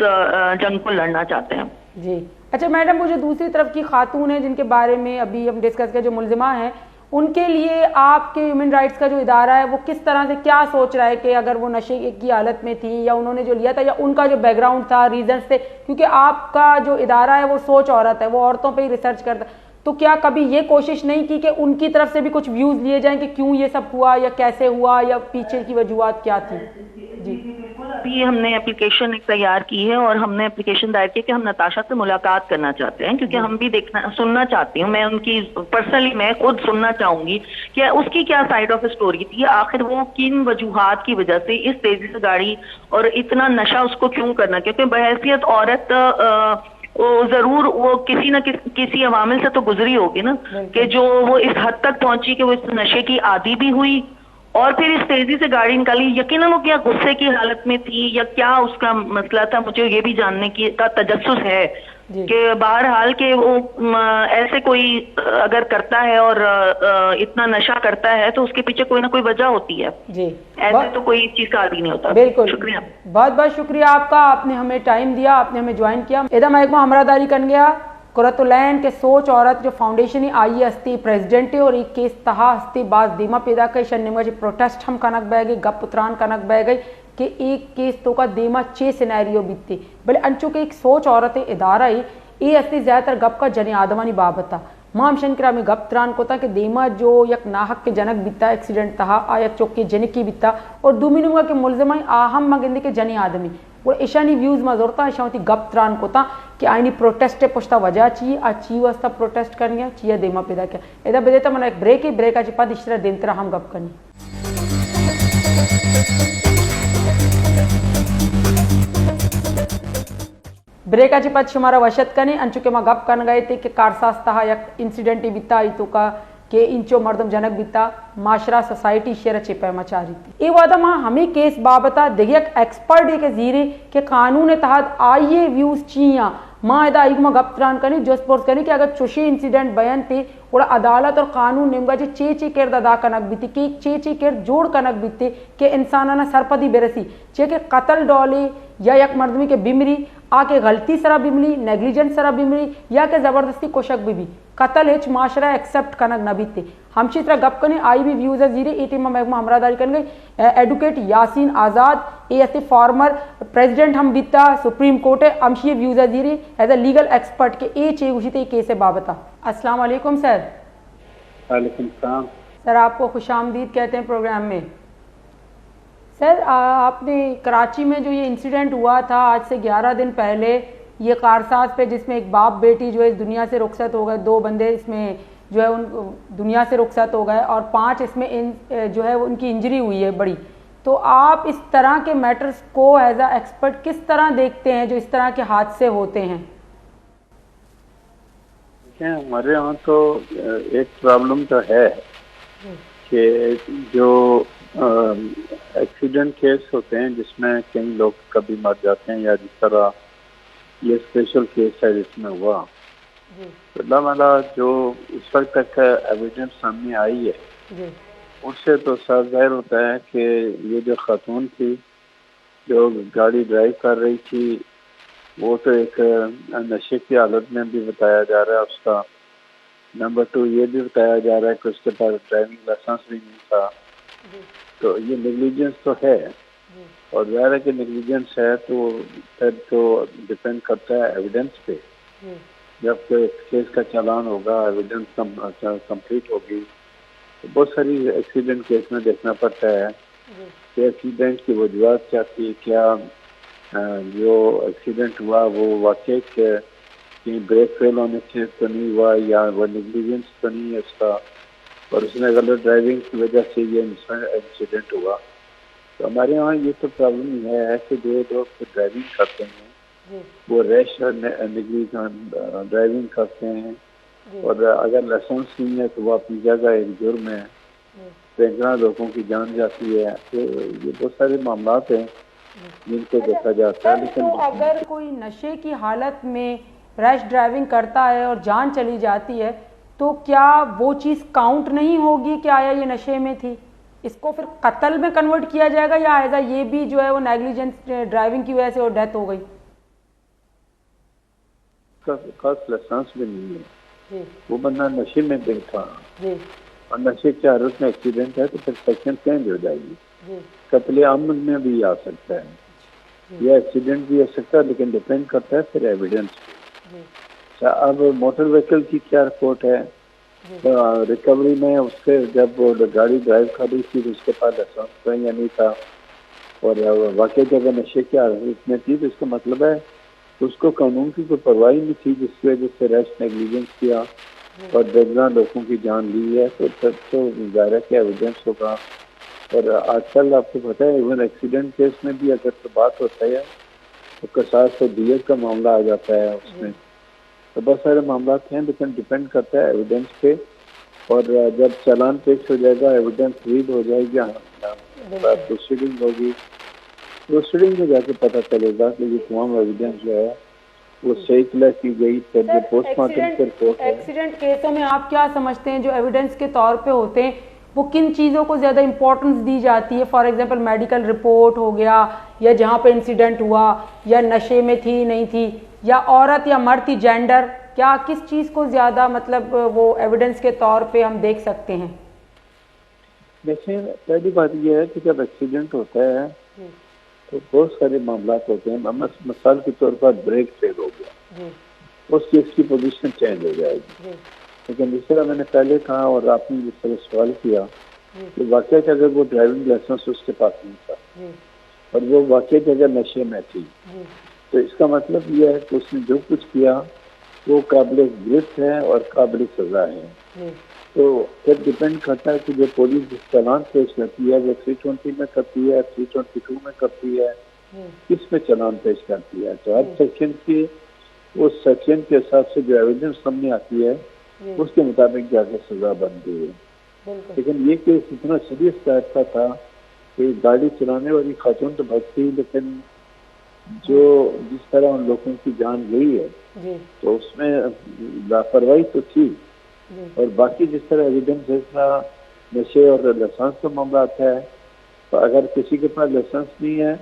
जंग को लड़ना चाहते हैं। जी। अच्छा मैडम, वो जो दूसरी तरफ की खातून है जिनके बारे में अभी हम डिस्कस करें, जो मुलजिमा हैं, उनके लिए आपके ह्यूमन राइट्स का जो इदारा है वो किस तरह से क्या सोच रहा है कि अगर वो नशे की हालत में थी या उन्होंने जो लिया था या उनका जो बैकग्राउंड था, रीजंस थे, क्योंकि आपका जो इदारा है वो सोच औरत है, वो औरतों पे ही रिसर्च करता है, तो क्या कभी ये कोशिश नहीं की कि उनकी तरफ से भी कुछ व्यूज लिए जाएं कि क्यों ये सब हुआ या कैसे हुआ या पीछे की वजूहत क्या थी? जी। अभी हमने एप्लीकेशन तैयार की है और हमने एप्लीकेशन दायर की कि हम नताशा से मुलाकात करना चाहते हैं, क्योंकि हम भी सुनना चाहती हूँ। मैं उनकी पर्सनली मैं खुद सुनना चाहूंगी कि उसकी क्या साइड ऑफ स्टोरी थी, आखिर वो किन वजूहात की वजह से इस तेजी से गाड़ी और इतना नशा उसको क्यों करना। क्योंकि बहैसियत औरत वो जरूर वो किसी न किसी अवामिल से तो गुजरी होगी ना, कि जो वो इस हद तक पहुंची कि वो इस नशे की आदी भी हुई और फिर इस तेजी से गाड़ी निकाली। यकीनन वो क्या गुस्से की हालत में थी या क्या उसका मसला था, मुझे ये भी जानने की का तजस्सुस है कि बहरहाल के वो ऐसे कोई अगर करता है और इतना नशा करता है तो उसके पीछे कोई ना कोई वजह होती है। जी। ऐसे तो कोई चीज का आदी नहीं होता। बिल्कुल, शुक्रिया, बहुत बहुत शुक्रिया आपका, आपने हमें टाइम दिया, आपने हमें ज्वाइन किया। एदा महकमा हमरादारी कर गया कुरतुलैन के सोच औरत जो फाउंडेशन ही आई हस्ती प्रेसिडेंट और एक केस तहा हस्ती बाज दीमा पैदा कई शनिमा जी प्रोटेस्ट हम कनक बह गई, गप उतरान कनक बह गई कि एक केस तो का देमा 6 सिनेरियो बीतती भले अंचो के एक सोच औरत इदारा ही ये हस्ती ज़्यादातर गप का जन आदमानी बाबत था। माम शंकरा में गप त्रान को था कि देमा जो यक नाहक के जनक बीता एक्सीडेंट तहा आयक चौक के जनक की बीता और दूमिनुआ के मुलजमाई आहम मगिंदी के जनी आदमी और ईशानी व्यूज में जोरता ईशावती गप त्रान को था कि आईनी प्रोटेस्ट पुछता वजह चाहिए आ ची वास्ता प्रोटेस्ट करनी चाहिए देमा पैदा किया एदा बेदेता मन एक ब्रेक आची पद इस तरह दिन तरह हम गप करनी। ब्रेकाची पद शुमारा वशत कने अंचुके मा गप कन गए थे कि कारसास्ता यक इंसिडेंट बिता तो का के इंचो मर्दम जनक बिता माशरा सोसाइटी शेर चिपे मचारी थी ए वादा मां हमें केस बाबता देखिए एक्सपर्ट के जीरे के कानून तहत आइए व्यूज चिया मां एदा इगमा गप्त्रान कने जो स्पोर्ट्स कने कि अगर चुशी इंसिडेंट बयान थे और अदालत और कानून निमगा जे चे केर दादा कनक बीती के चे केर जोड़ कनक बीते के इंसाना सरपदी बेरसी चे के कत्ल डोले या एक मर्दमी के बिमरी आके गलती सरा बिमली नेग्लिजेंस सरा बिमरी या के जबरदस्ती कोशक भी कत्ल हेच माशरा एक्सेप्ट कनक न बीते हमशी तरह गप कने आई भी व्यूज जीरे एटीम महकमा हमरादारी कन गई एडवोकेट यासीन आजाद ए फॉर्मर प्रेसिडेंट हम बीता सुप्रीम कोर्ट है हमशी व्यूज जीरे एज अ लीगल एक्सपर्ट के ए चे उसी केस बाबता। अस्सलाम वालेकुम सर। वालेकुम सलाम सर, आपको खुशामदीद कहते हैं प्रोग्राम में। सर, आपने कराची में जो ये इंसिडेंट हुआ था आज से 11 दिन पहले, ये कारसाज पे जिसमें एक बाप बेटी जो है इस दुनिया से रुखसत हो गए, 2 बंदे इसमें जो है उन दुनिया से रुखसत हो गए और 5 इसमें जो है उनकी इंजरी हुई है बड़ी। तो आप इस तरह के मैटर्स को एज अ एक्सपर्ट किस तरह देखते हैं जो इस तरह के हादसे होते हैं? हमारे यहाँ तो एक प्रॉब्लम तो है कि जो एक्सीडेंट केस होते हैं जिसमें कई लोग कभी मर जाते हैं या जिस तरह ये स्पेशल केस है जिसमें हुआ, तो अल्लाह वाला जो इस वक्त तक एविडेंस सामने आई है उससे तो साफ जाहिर होता है कि ये जो खातून थी जो गाड़ी ड्राइव कर रही थी वो तो एक नशे की हालत में भी बताया जा रहा है उसका। नंबर 2 ये भी बताया जा रहा है कि उसके पास ड्राइविंग लाइसेंस भी नहीं था। तो ये नेग्लिजेंस तो है और ज़ाहिर है कि नेग्लिजेंस है तो फिर तो डिपेंड करता है एविडेंस पे। जब केस का चालान होगा, एविडेंस कंप्लीट होगी, तो बहुत सारी एक्सीडेंट केस में देखना पड़ता है कि एक्सीडेंट की वजूहत क्या थी, क्या जो एक्सीडेंट हुआ वो वाकई कहीं ब्रेक फेल होने से तो नहीं हुआ या वो नेग्लिजेंस तो नहीं है उसका, और उसने गलत ड्राइविंग की वजह से ये इंसिडेंट हुआ। तो हमारे यहाँ ये तो प्रॉब्लम है कि जो लोग ड्राइविंग करते हैं वो रैश और नेग्लिजेंट ड्राइविंग करते हैं और अगर लाइसेंस नहीं है तो वो अपनी जगह एक जुर्म है, सैकड़ों लोगों की जान जाती है। तो ये बहुत सारे मामला हैं जिनको देखा जाता है। लेकिन तो अगर कोई नशे की हालत में रैश ड्राइविंग करता है और जान चली जाती है तो क्या वो चीज़ काउंट नहीं होगी कि आया ये नशे में थी? इसको फिर कत्ल में कन्वर्ट किया जाएगा या ऐसा ये भी जो है वो नेग्लिजेंस ड्राइविंग की वजह से वो डेथ हो गई? खास लाइसेंस भी नहीं है, वो बंदा नशे में बैठा और नशे की हालत में एक्सीडेंट है तो फिर सेक्शन चेंज हो जाएगी। कत्ले आम में भी आ सकता है या एक्सीडेंट भी हो सकता है, लेकिन डिपेंड करता है फिर एविडेंस पे। अब मोटर व्हीकल की क्या रिपोर्ट है? तो रिकवरी में उसके जब वो गाड़ी ड्राइव कर रही थी तो उसके पास लाइसेंस या नहीं था और वाकई जगह नशे की हालत में थी, तो इसका मतलब है उसको कानून की कोई परवाह नहीं थी जिसकी वजह से रैश नेग्लिजेंस किया और दर्जनों लोगों की जान ली है। तो फिर तो ज़ाहिर के एविडेंस होगा। और आजकल आपको पता है इवन एक्सीडेंट केस में भी अगर तो बात होता है तो कसास और दियत का मामला आ जाता है उसमें। तो बहुत सारे मामला हैं, लेकिन डिपेंड करता है एविडेंस पे। और जब चालान पेश हो जाएगा, एविडेंस रीड हो जाएगी, प्रोसीडिंग होगी, प्रोसीडिंग में जाके पता चलेगा कि ये तमाम एविडेंस जो है वो सही क्लियर की गई। फिर जो पोस्टमार्टम की रिपोर्ट है। एक्सीडेंट केसों में आप क्या समझते हैं जो एविडेंस के तौर पे होते हैं वो किन चीज़ों को ज़्यादा इंपॉर्टेंस दी जाती है? फॉर एग्जांपल मेडिकल रिपोर्ट हो गया, या जहाँ पे इंसिडेंट हुआ, या नशे में थी नहीं थी, या औरत या मर्द थी, जेंडर, क्या किस चीज़ को ज़्यादा मतलब वो एविडेंस के तौर पे हम देख सकते हैं? देखिए, पहली बात यह है कि जब एक्सीडेंट होता है तो बहुत सारे मामला होते हैं। मिसाल के तौर पर ब्रेक फेल हो गया, उस केस की पोजीशन चेंज हो जाएगी। लेकिन जिस तरह मैंने पहले कहा और आपने जिस तरह सवाल किया कि वाकई अगर वो ड्राइविंग लाइसेंस उसके पास नहीं था और वो वाकई अगर नशे में थी, तो इसका मतलब यह है कि उसने जो कुछ किया वो काबिल गिरफ्त है और काबिल सजा है। तो फिर डिपेंड करता है कि जो पुलिस चालान पेश करती है वो 320 में करती है, 322 में करती है, किस में चालान पेश करती है। तो हर सेक्शन की उस सेक्शन के हिसाब से जो एविडेंस सामने आती है उसके मुताबिक जाके सजा बनती है। लेकिन ये केस इतना सीरियस टाइप का था कि गाड़ी चलाने वाली खातून तो बच थी, लेकिन जो जिस तरह उन लोगों की जान गई है तो उसमें लापरवाही तो थी। और बाकी जिस तरह एविडेंस जितना नशे और लाइसेंस का मामला आता है, तो अगर किसी के पास लाइसेंस नहीं है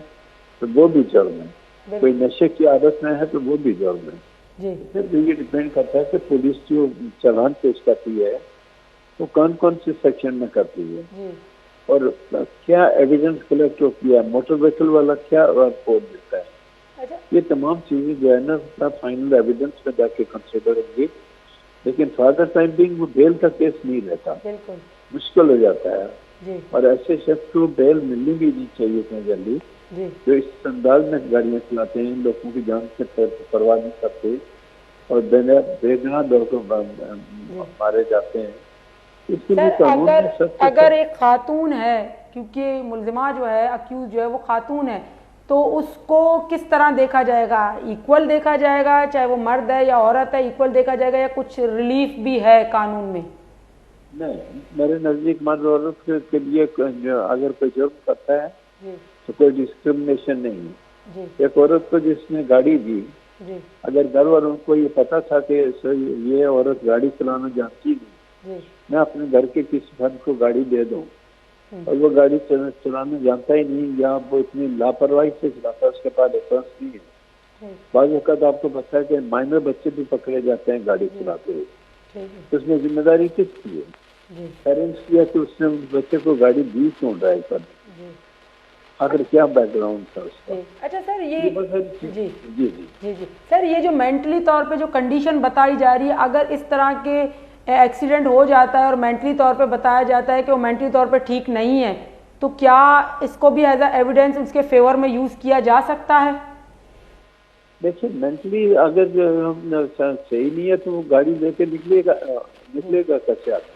तो वो भी जुर्म है, कोई नशे की आदत में है तो वो भी जुर्म है। फिर ये डिपेंड करता है कि पुलिस जो चालान पेश करती है वो कौन कौन से सेक्शन में करती है और क्या एविडेंस कलेक्ट किया, मोटर व्हीकल वाला क्या रिपोर्ट देता है। ये तमाम चीजें जो है ना फाइनल एविडेंस में जाके कंसिडर होंगी। लेकिन फॉर द टाइम बिंग वो बेल का केस नहीं रहता, मुश्किल हो जाता है। और ऐसे शख्स को बेल मिलनी भी नहीं चाहिए इतनी जल्दी, जो इस अंदाज में गाड़ियाँ चलाते हैं, लोगों की जान से परवाह नहीं करते और बेगुनाह लोगों को मारे जाते हैं। सर, अगर एक खातून है, क्योंकि मुलजिमा जो है, अक्यूज जो है वो खातून है, तो उसको किस तरह देखा जाएगा? इक्वल देखा जाएगा, चाहे वो मर्द है या औरत है, इक्वल देखा जाएगा या कुछ रिलीफ भी है कानून में? नहीं, मेरे नजदीक मर्द औरत के लिए अगर कोई जुर्म करता है तो कोई डिस्क्रिमिनेशन नहीं है। एक औरत को जिसने गाड़ी दी, अगर घर वालों को ये पता था कि ये औरत गाड़ी चलाना जानती नहीं, मैं अपने घर के किसी फर्द को गाड़ी दे दूं और वो गाड़ी चलाना जानता ही नहीं या वो इतनी लापरवाही से चलाता है, उसके पास लाइसेंस नहीं है। बाज़ वक़्त आपको पता है कि माइनर बच्चे भी पकड़े जाते हैं गाड़ी चलाते हुए, तो उसमें जिम्मेदारी किसकी है? पेरेंट्स की है कि उसने उस बच्चे को गाड़ी दी क्यों ड्राइव करने, आखिर क्या बैकग्राउंड था उसका। अच्छा सर, ये जी सर, ये जो मेंटली तौर पे जो कंडीशन बताई जा रही है, अगर इस तरह के एक्सीडेंट हो जाता है और मेंटली तौर पे बताया जाता है कि वो मेंटली तौर पे ठीक नहीं है, तो क्या इसको भी एज एविडेंस उसके फेवर में यूज किया जा सकता है? देखिए, मेंटली अगर सही नहीं है तो वो गाड़ी लेके निकलेगा कैसे आदमी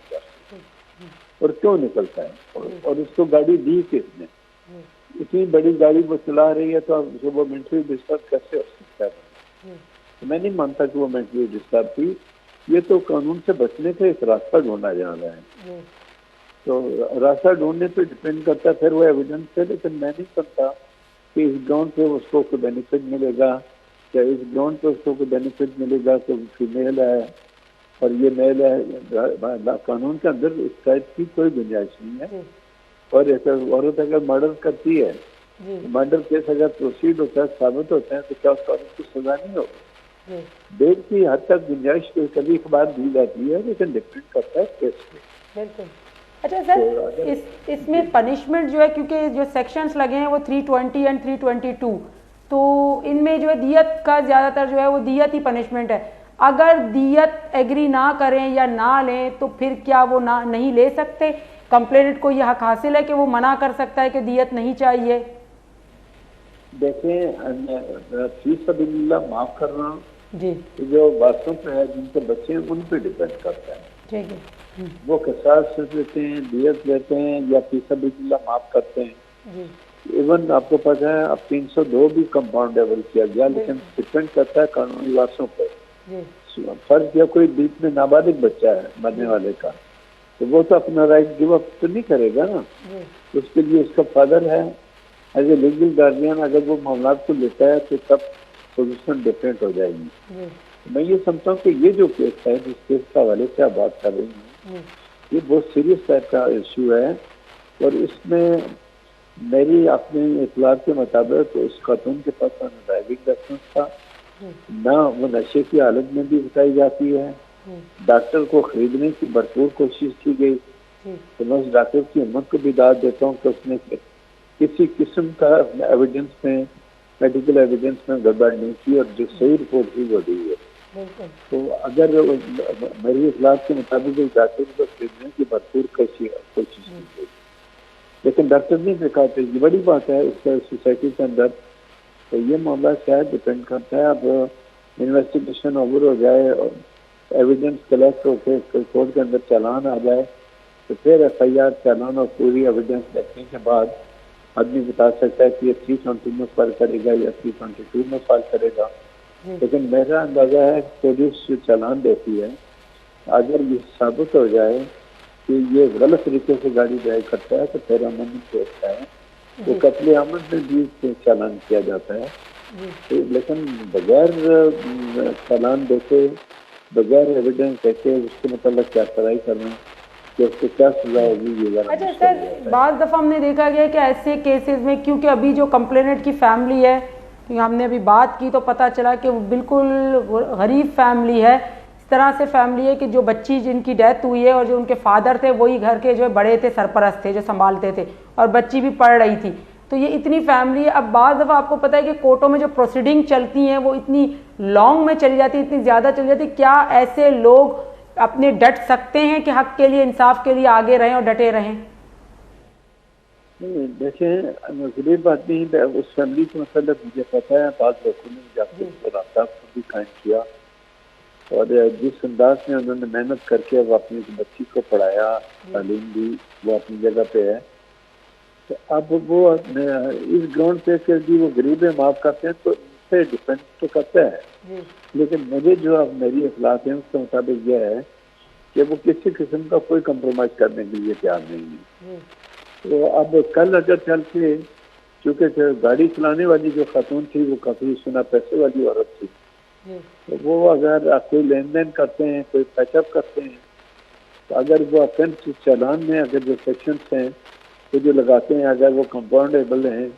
और क्यों निकलता है? और उसको गाड़ी दी किसने? इतनी बड़ी गाड़ी वो चला रही है तो अब वो मेंटली डिस्टर्ब कैसे हो सकता है? तो मैं नहीं मानता कि वो मेंटली डिस्टर्ब थी। ये तो कानून से बचने का एक रास्ता ढूंढा जा रहा है, तो रास्ता ढूंढने पे डिपेंड करता है फिर वो एविडेंस है। लेकिन मैं नहीं समझता कि इस ग्राउंड पे उसको कोई बेनिफिट मिलेगा या इस ग्राउंड पे उसको कोई बेनिफिट मिलेगा कि फीमेल है और ये मेल है। कानून के अंदर इस टाइप की कोई गुंजाइश नहीं है। और ऐसा औरत अगर मर्डर करती है, मर्डर केस अगर प्रोसीड होता है, साबित होता है, तो क्या उस औरत को सजा नहीं होगी? बेल की हद तक गुंजाइश कभी कभार दी जाती है, लेकिन डिपेंड करता है केस पे। बिल्कुल। अच्छा सर, इसमें पनिशमेंट जो है, क्योंकि जो सेक्शंस लगे हैं वो 320 एंड 322, तो इनमें जो है दियत का ज़्यादातर जो है वो दियत ही पनिशमेंट है। अगर दियत एग्री ना करें या ना लें तो फिर क्या वो नहीं ले सकते? कंप्लेनेंट को यह हक हासिल है कि वो मना कर सकता है कि दियत नहीं चाहिए? देखें, फीस अबिल्लाह माफ करना जी, जो बातों पे है, जिनके बच्चे हैं उन पे डिपेंड करता है। ठीक है। वो किसास देते हैं, दियत देते हैं या फीस अबिल्लाह माफ करते हैं। इवन आपको पता है अब 302 भी कंपाउंडेबल किया गया, लेकिन डिपेंड करता है कानूनी वासों पर। फर्ज किया कोई बीच में नाबालिग बच्चा है मरने वाले का, तो वो तो अपना राइट गिव अप तो नहीं करेगा ना। उसके लिए उसका फादर है एज ए लीगल गार्जियन, अगर वो मामला को लेता है तो तब पोजीशन डिफरेंट हो जाएगी। मैं ये समझता हूँ कि ये जो केस है, जिस केस का हवाले से आप बात कर रही हैं, ये बहुत सीरियस टाइप का इशू है। और इसमें मेरी अपने इतलात के मुताबिक उस खातून के पास ड्राइविंग लाइसेंस था ना, वो नशे की हालत में भी बताई जाती है। डॉक्टर को खरीदने की भरपूर कोशिश की गई, तो मैं उस डॉक्टर की हिम्मत को भी दाद देता हूँ कि उसने किसी किस्म का एविडेंस में, मेडिकल एविडेंस में गड़बड़ नहीं की और जो सही रिपोर्ट थी वो दी है। तो अगर मेरी इतलात के मुताबिक डॉक्टर को खरीदने की भरपूर कोशिश की गई, लेकिन डॉक्टर ने देखा। तो ये बड़ी बात है इस सोसाइटी के अंदर। तो ये मामला शायद डिपेंड करता है, अब इन्वेस्टिगेशन ओवर हो जाए और एविडेंस कलेक्ट होकर कोर्ट के अंदर चालान आ जाए, तो फिर FIR चालान और पूरी एविडेंस देखने के बाद आदमी बता सकता है कि ये 320 में फाइल करेगा या 322 में फाइल करेगा। लेकिन मेरा अंदाजा है पुलिस जो चालान देती है, अगर ये साबित हो जाए कि ये गलत तरीके से गाड़ी ड्राइव करता है तो फिर अमन होता है, तो कत्ले अमन में भी चालान किया जाता है। तो लेकिन बगैर चालान देके, बगैर एविडेंस देके उसके मतलब क्या कार्रवाई करना, कि उसको क्या सजा होगी ये जरा। अच्छा सर, बाज़ दफ़ा हमने देखा गया कि ऐसे केसेस में, क्योंकि अभी जो कंप्लेनेंट की फैमिली है, हमने अभी बात की तो पता चला कि वो बिल्कुल गरीब फैमिली है। इस तरह से फैमिली है कि जो बच्ची जिनकी डेथ हुई है और जो उनके फादर थे वही घर के जो बड़े थे, सरपरस्त थे, जो संभालते थे, और बच्ची भी पढ़ रही थी। तो ये इतनी फैमिली है। अब बाज़ दफ़ा आपको पता है कि कोर्टों में जो प्रोसीडिंग चलती हैं वो इतनी लॉन्ग में चली जाती है, इतनी ज़्यादा चली जाती है। क्या ऐसे लोग अपने डट सकते हैं कि हक के लिए, इंसाफ के लिए आगे रहें और डटे रहें? देखें, गरीब आदमी उस फैमिली का मतलब मुझे पता है, बाद लोगों ने जाकर रास्ता भी कायम किया, और जिस अंदाज में उन्होंने मेहनत करके वो अपनी बच्ची को पढ़ाया, तालीम दी, वो अपनी जगह पे है। तो अब वो इस ग्राउंड पे कि जी वो गरीब है, माफ करते हैं, तो इससे डिपेंड तो करता है। लेकिन मुझे जो अब मेरी अखलाक है उसके मुताबिक यह है कि वो किसी किस्म का कोई कंप्रोमाइज करने के लिए तैयार नहीं है। तो अब कल अगर चल के, चूँकि गाड़ी चलाने वाली जो खातून थी वो काफी सुना पैसे वाली औरत थी, तो वो अगर कोई लेन देन करते हैं, कोई पैचअप करते हैं, तो अगर वो ऑफेंस चालान में अगर जो सेक्शंस हैं तो जो लगाते हैं, अगर वो कंपाउंडेबल हैं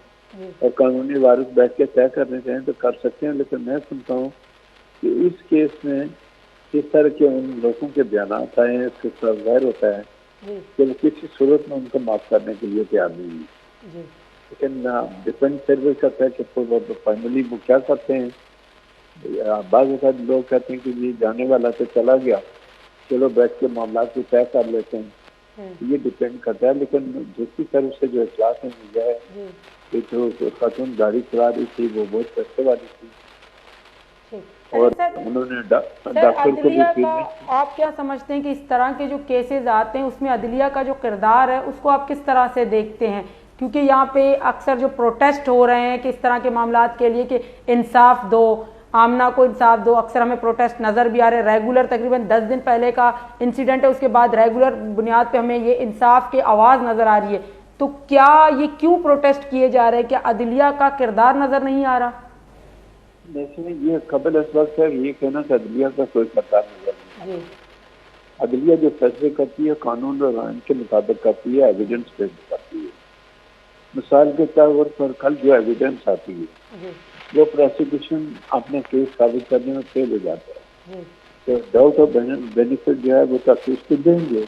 और कानूनी वारिस बैठ के तय करने चाहें तो कर सकते हैं। लेकिन मैं सुनता हूँ कि इस केस में इस तरह के उन लोगों के बयान आए हैं, इसके साथ जाहिर होता है कि वो किसी सूरत में उनको माफ करने के लिए तैयार नहीं है। लेकिन डिपेंड सर्विस करता है कि फाइनली वो क्या करते हैं। बाज़ लोग कहते हैं कि जी जाने वाला तो चला गया, चलो बैठ के मामला को तय कर लेते हैं, ये डिपेंड करता है। लेकिन दूसरी तरफ से जो इखलास में मिला है कि जो खातून गाड़ी चला रही थी वो बहुत पैसे वाली थी, और उन्होंने डॉक्टर को भी। आप क्या समझते हैं कि इस तरह के जो केसेस आते हैं उसमें अदलिया का जो किरदार है उसको आप किस तरह से देखते हैं? क्योंकि यहाँ पे अक्सर जो प्रोटेस्ट हो रहे हैं कि इस तरह के मामलात के लिए कि इंसाफ दो, आमना को इंसाफ दो, अक्सर हमें प्रोटेस्ट नज़र भी आ रहे हैं। रेगुलर तकरीबन 10 दिन पहले का इंसिडेंट है, उसके बाद रेगुलर बुनियाद पे हमें ये इंसाफ की आवाज़ नज़र आ रही है। तो क्या ये क्यों प्रोटेस्ट किए जा रहे हैं? क्या अदलिया का किरदार नज़र नहीं आ रहा? देखिए, ये कबल इस वक्त है ये कहना कि अदलिया का कोई किरदार नजर नहीं। अदलिया जो फैसले करती है कानून और आइन के मुताबिक करती है, एविडेंस बेस्ड करती है। मिसाल के तौर पर कल जो एविडेंस आती है वो प्रोसिक्यूशन अपने केस साबित करने में फेल हो जाता है, तो डाउट ऑफ बेनिफिट जो है वो तफ्तीश को देंगे।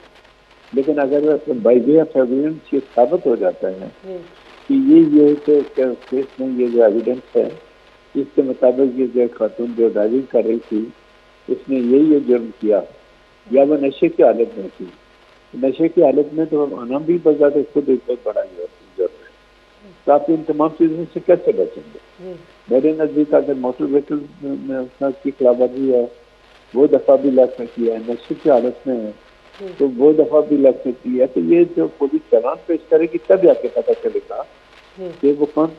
लेकिन अगर बाई वे ऑफ एविडेंस ये साबित हो जाता है कि ये केस में ये जो एविडेंस है इसके मुताबिक ये जो खातून जो ड्राइविंग कर रही थी उसने ये जुर्म किया, या वो नशे की हालत में थी, नशे की हालत में तो आना भी बजा तो खुद एक बहुत बड़ा जुर्म है। तो आप इन तमाम चीज़ों से कैसे बचेंगे? मेरे नज़दीक अगर मोटर व्हीकल में उसकी खिलाफवर्जी है वो दफ़ा भी लग सकती है, नशे की हालत में है तो वो दफ़ा भी लग सकती है। तो ये जो पुलिस चालान पेश करेगी तब जाके पता चलेगा कि वो कौन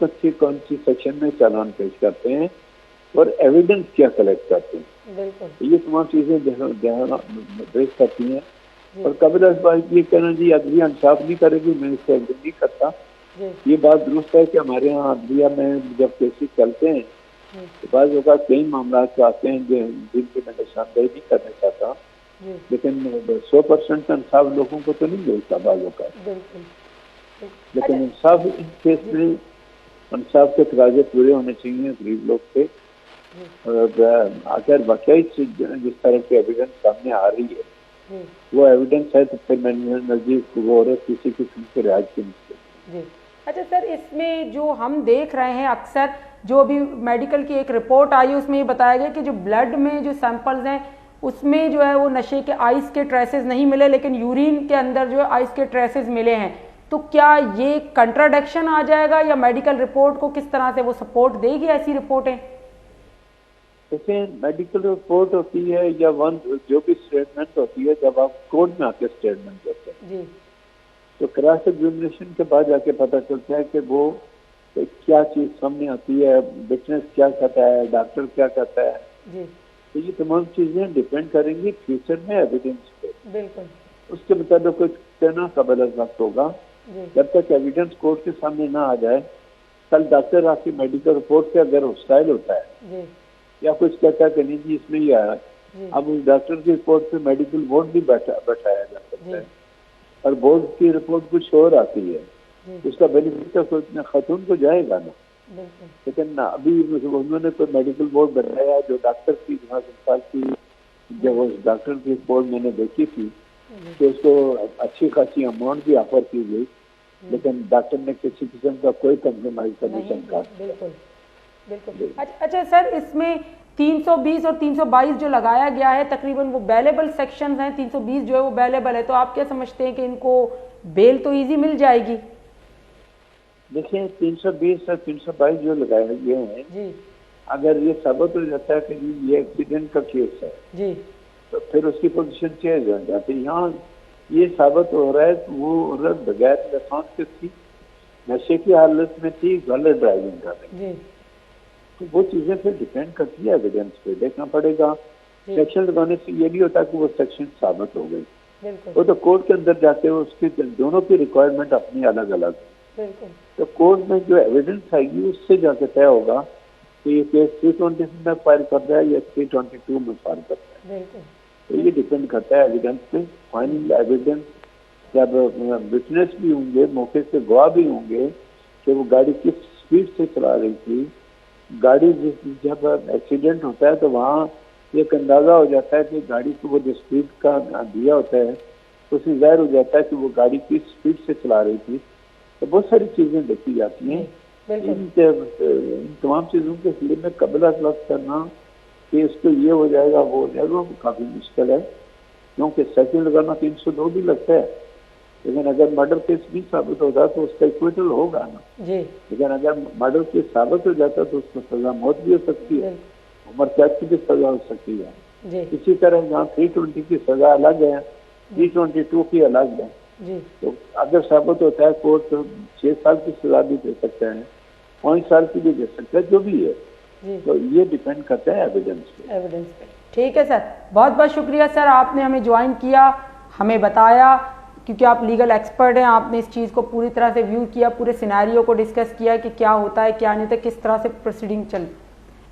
सी सेक्शन में चालान पेश करते हैं और एविडेंस क्या कलेक्ट करते हैं। तो ये तमाम चीज़ें बेस करती हैं। और कबल बात ये कहना जी अदलिया इंसाफ नहीं करेगी, मैं इससे एग्री नहीं करता। ये बात दुरुस्त है कि हमारे यहाँ अदलिया में जब केसेस चलते हैं तो बाज़ औक़ात कई मामला आते हैं जिनकी मैं निशानदेही नहीं करना चाहता, लेकिन 100% इंसाफ लोगों को तो नहीं मिलता बाज़ औक़ात। लेकिन इंसाफ इस केस में इंसाफ के तकाज़े पूरे होने चाहिए गरीब लोग से। और अगर वाकई जिस तरह की एविडेंस सामने आ रही है वो एविडेंस है तो फिर मेरे नज़दीक वो औरत किसी किस्म के रिहाज की मुश्किल। अच्छा सर, इसमें जो हम देख रहे हैं अक्सर जो अभी मेडिकल की एक रिपोर्ट आई है उसमें ये बताया गया कि जो ब्लड में जो सैंपल्स हैं उसमें जो है वो नशे के आइस के ट्रेसेस नहीं मिले, लेकिन यूरिन के अंदर जो है आइस के ट्रेसेस मिले हैं। तो क्या ये कंट्राडिक्शन आ जाएगा या मेडिकल रिपोर्ट को किस तरह से वो सपोर्ट देगी ऐसी रिपोर्टें? देखिए, मेडिकल रिपोर्ट होती है या जो भी स्टेटमेंट होती है जब आप कोर्ट में आके स्टेटमेंट करते हैं तो क्रॉस एग्जामिनेशन के बाद जाके पता चलता है कि वो तो क्या चीज सामने आती है, विटनेस क्या कहता है, डॉक्टर क्या कहता है, जी तो ये तमाम चीजें डिपेंड करेंगी फ्यूचर में एविडेंस पे। बिल्कुल उसके मुताबिक कुछ कहना काबिल वक्त होगा। जी जब तक एविडेंस कोर्ट के सामने ना आ जाए, कल डॉक्टर आपकी मेडिकल रिपोर्ट से अगर हॉस्टाइल होता है जी या कुछ कहता है कि नहीं जी इसमें ही आया, जी अब उस डॉक्टर की रिपोर्ट पे मेडिकल बोर्ड भी बैठाया जा सकता जी है और बोर्ड की रिपोर्ट कुछ और आती है, जी उसका बेनिफिट तो खातून को जाएगा ना। बिल्कुल लेकिन ना अभी उन्होंने कोई मेडिकल बोर्ड बनाया जो डॉक्टर की अस्पताल की, जब उस डॉक्टर की रिपोर्ट मैंने देखी थी तो उसको अच्छी खासी अमाउंट भी ऑफर की गई, लेकिन डॉक्टर ने किसी किस्म का कोई कंप्रोमाइज करने से इनकार किया। बिल्कुल बिल्कुल। अच्छा सर, इसमें 320 और 322 जो लगाया गया है तकरीबन वो बेलेबल सेक्शंस हैं, 320 जो है वो बेलेबल है, तो आप क्या समझते हैं कि इनको बेल तो इजी मिल जाएगी? देखिए 320 और 322 जो लगाए गए हैं जी अगर ये साबित हो जाता है कि ये एक्सीडेंट का केस है जी तो फिर उसकी पोजीशन चेंज हो जाती है। यहाँ ये साबित हो रहा है कि वो औरत बगैर लाइसेंस के थी, नशे की हालत में थी, गलत ड्राइविंग कर रही, जी तो वो चीजें फिर डिपेंड करती है एविडेंस पे, देखना पड़ेगा। सेक्शन लगाने से ये भी होता है कि वो सेक्शन साबित हो गई, बिल्कुल वो तो कोर्ट के अंदर जाते हुए उसकी दोनों की रिक्वायरमेंट अपनी अलग अलग है, बिल्कुल तो कोर्ट में जो एविडेंस आएगी उससे जाके तय होगा कि ये केस 320 में फाइल कर रहा है या 322 में फाइल कर रहा है। बिल्कुल तो ये डिपेंड करता है एविडेंस पे। फाइनल एविडेंस जब विटनेस भी होंगे, मौके से गवाह भी होंगे कि वो गाड़ी किस स्पीड से चला रही थी, गाड़ी जब एक्सीडेंट होता है तो वहाँ एक अंदाजा हो जाता है कि गाड़ी को वो जो स्पीड का दिया होता है उसमें जाहिर हो जाता है कि वो गाड़ी किस स्पीड से चला रही थी। तो बहुत सारी चीजें देखी जाती हैं। इन तमाम चीजों के सिलसिले में कबला वक्त करना कि इसको ये हो जाएगा वो हो जाएगा वो काफी मुश्किल है, क्योंकि सेक्शन लगाना 302 भी लगता है, लेकिन अगर मर्डर केस भी साबित होता तो उसका इक्विटल होगा ना जी, लेकिन अगर मर्डर केस साबित हो जाता तो उसको सजा मौत भी हो सकती है, उम्र कैद की भी सजा हो सकती है जी इसी तरह जहाँ 320 की सजा अलग है, 322 की अलग है। जी तो अगर साबित होता है कोर्ट 6 साल की सजा भी दे सकता है, 5 साल की भी दे सकता है, जो भी है। तो ये डिपेंड करता है एविडेंस पे। ठीक है सर, बहुत बहुत शुक्रिया सर, आपने हमें ज्वाइन किया, हमें बताया, क्योंकि आप लीगल एक्सपर्ट हैं, आपने इस चीज़ को पूरी तरह से व्यू किया, पूरे सिनेरियो को डिस्कस किया कि क्या होता है क्या नहीं होता, किस तरह से प्रोसीडिंग चल।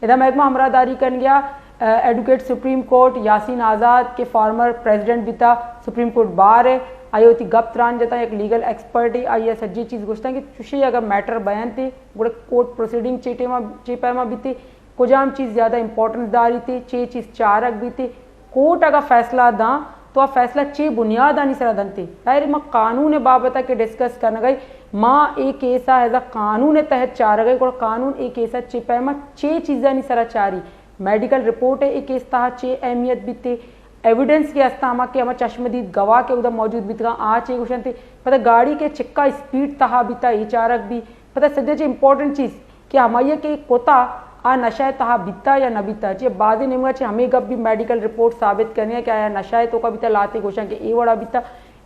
इधर महकमा हमरादारी कर गया एडवोकेट सुप्रीम कोर्ट यासीन आज़ाद के फॉर्मर प्रेसिडेंट बिता सुप्रीम कोर्ट बार है आयोति गप्तरान जता एक लीगल एक्सपर्ट है आई सज्जी चीज़ गोश्ता कि चुशी अगर मैटर बयान थे गोड़े कोर्ट प्रोसीडिंग चेपा भी थे कुजाम चीज़ ज़्यादा इंपॉर्टेंस दारी थी चे चीज़ चारक भी थे कोर्ट अगर फैसला दा तो आ फैसला चे बुनियाद आनी सर दन थे ताहिर माँ कानून बाबत के डिस्कस करना गई माँ एक ऐसा एज कानून तहत चार गई और कानून एक ऐसा चेपा माँ चे चीज़ा नहीं सरा चारी मेडिकल रिपोर्ट है एक इस्ता चे अहमियत भी थे एविडेंस के अस्ता हमा के हमा चश्मदीद गवाह के उधर मौजूद भी था आज एक क्वेश्चन थे पता गाड़ी के चिक्का स्पीड तहा भी था ये चारक भी पता सद्य चे इंपॉर्टेंट चीज़ कि हमारे के कोता आ नशा तहा बीता या न बीता चे बाद नहीं चे हमें गब भी मेडिकल रिपोर्ट साबित करनी है कि आया नशा तो का बीता लाते क्वेश्चन के ए वड़ा बीता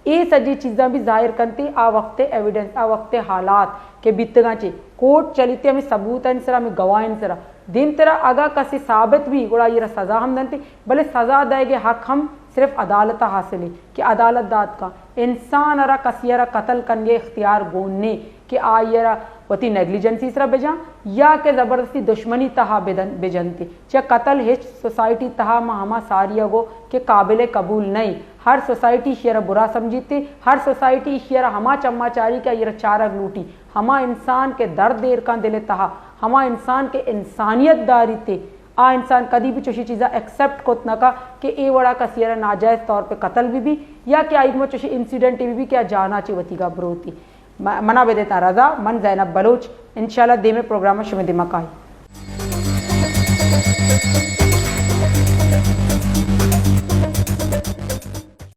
ये सजी चीज़ा भी जाहिर करती आ वक्त एविडेंस आ वक्त हालात के बीतगा चे कोर्ट चलीते हमें सबूत है सरा हमें गवाह इन सरा दिन तरह अगा कसी साबित भी गोड़ा ये सजा हम दनते भले सजा देगे हक हम सिर्फ अदालत हासिल है कि अदालत दाद का इंसान अरा कसियरा कत्ल करने इख्तियार गोने कि आयरा वती नेग्लिजेंसी सरा बेजा या के ज़बरदस्ती दुश्मनी तहा बेजनती चाहे कत्ल हिच सोसाइटी तहा हमा सारिया गो के काबिल कबूल नहीं हर सोसाइटी शेरा बुरा समझीते हर सोसाइटी शेरा हमा चम्माचारी का ये चारक लूटी हमा इंसान के दर्द देर का दिले तहा हमा इंसान के इंसानियत दारी ते आ इंसान कभी भी चुशी चीज़ा एक्सेप्ट कोत न का कि ए वड़ा का सियरा नाजायज़ तौर पे कत्ल भी या क्या इग्मो चुशी इंसिडेंट भी क्या जाना चे वतीगा ब्रोती मना बेदेता रजा मन ज़ैनब बलोच इंशाल्लाह दे में प्रोग्राम शुमे दिमाग आई।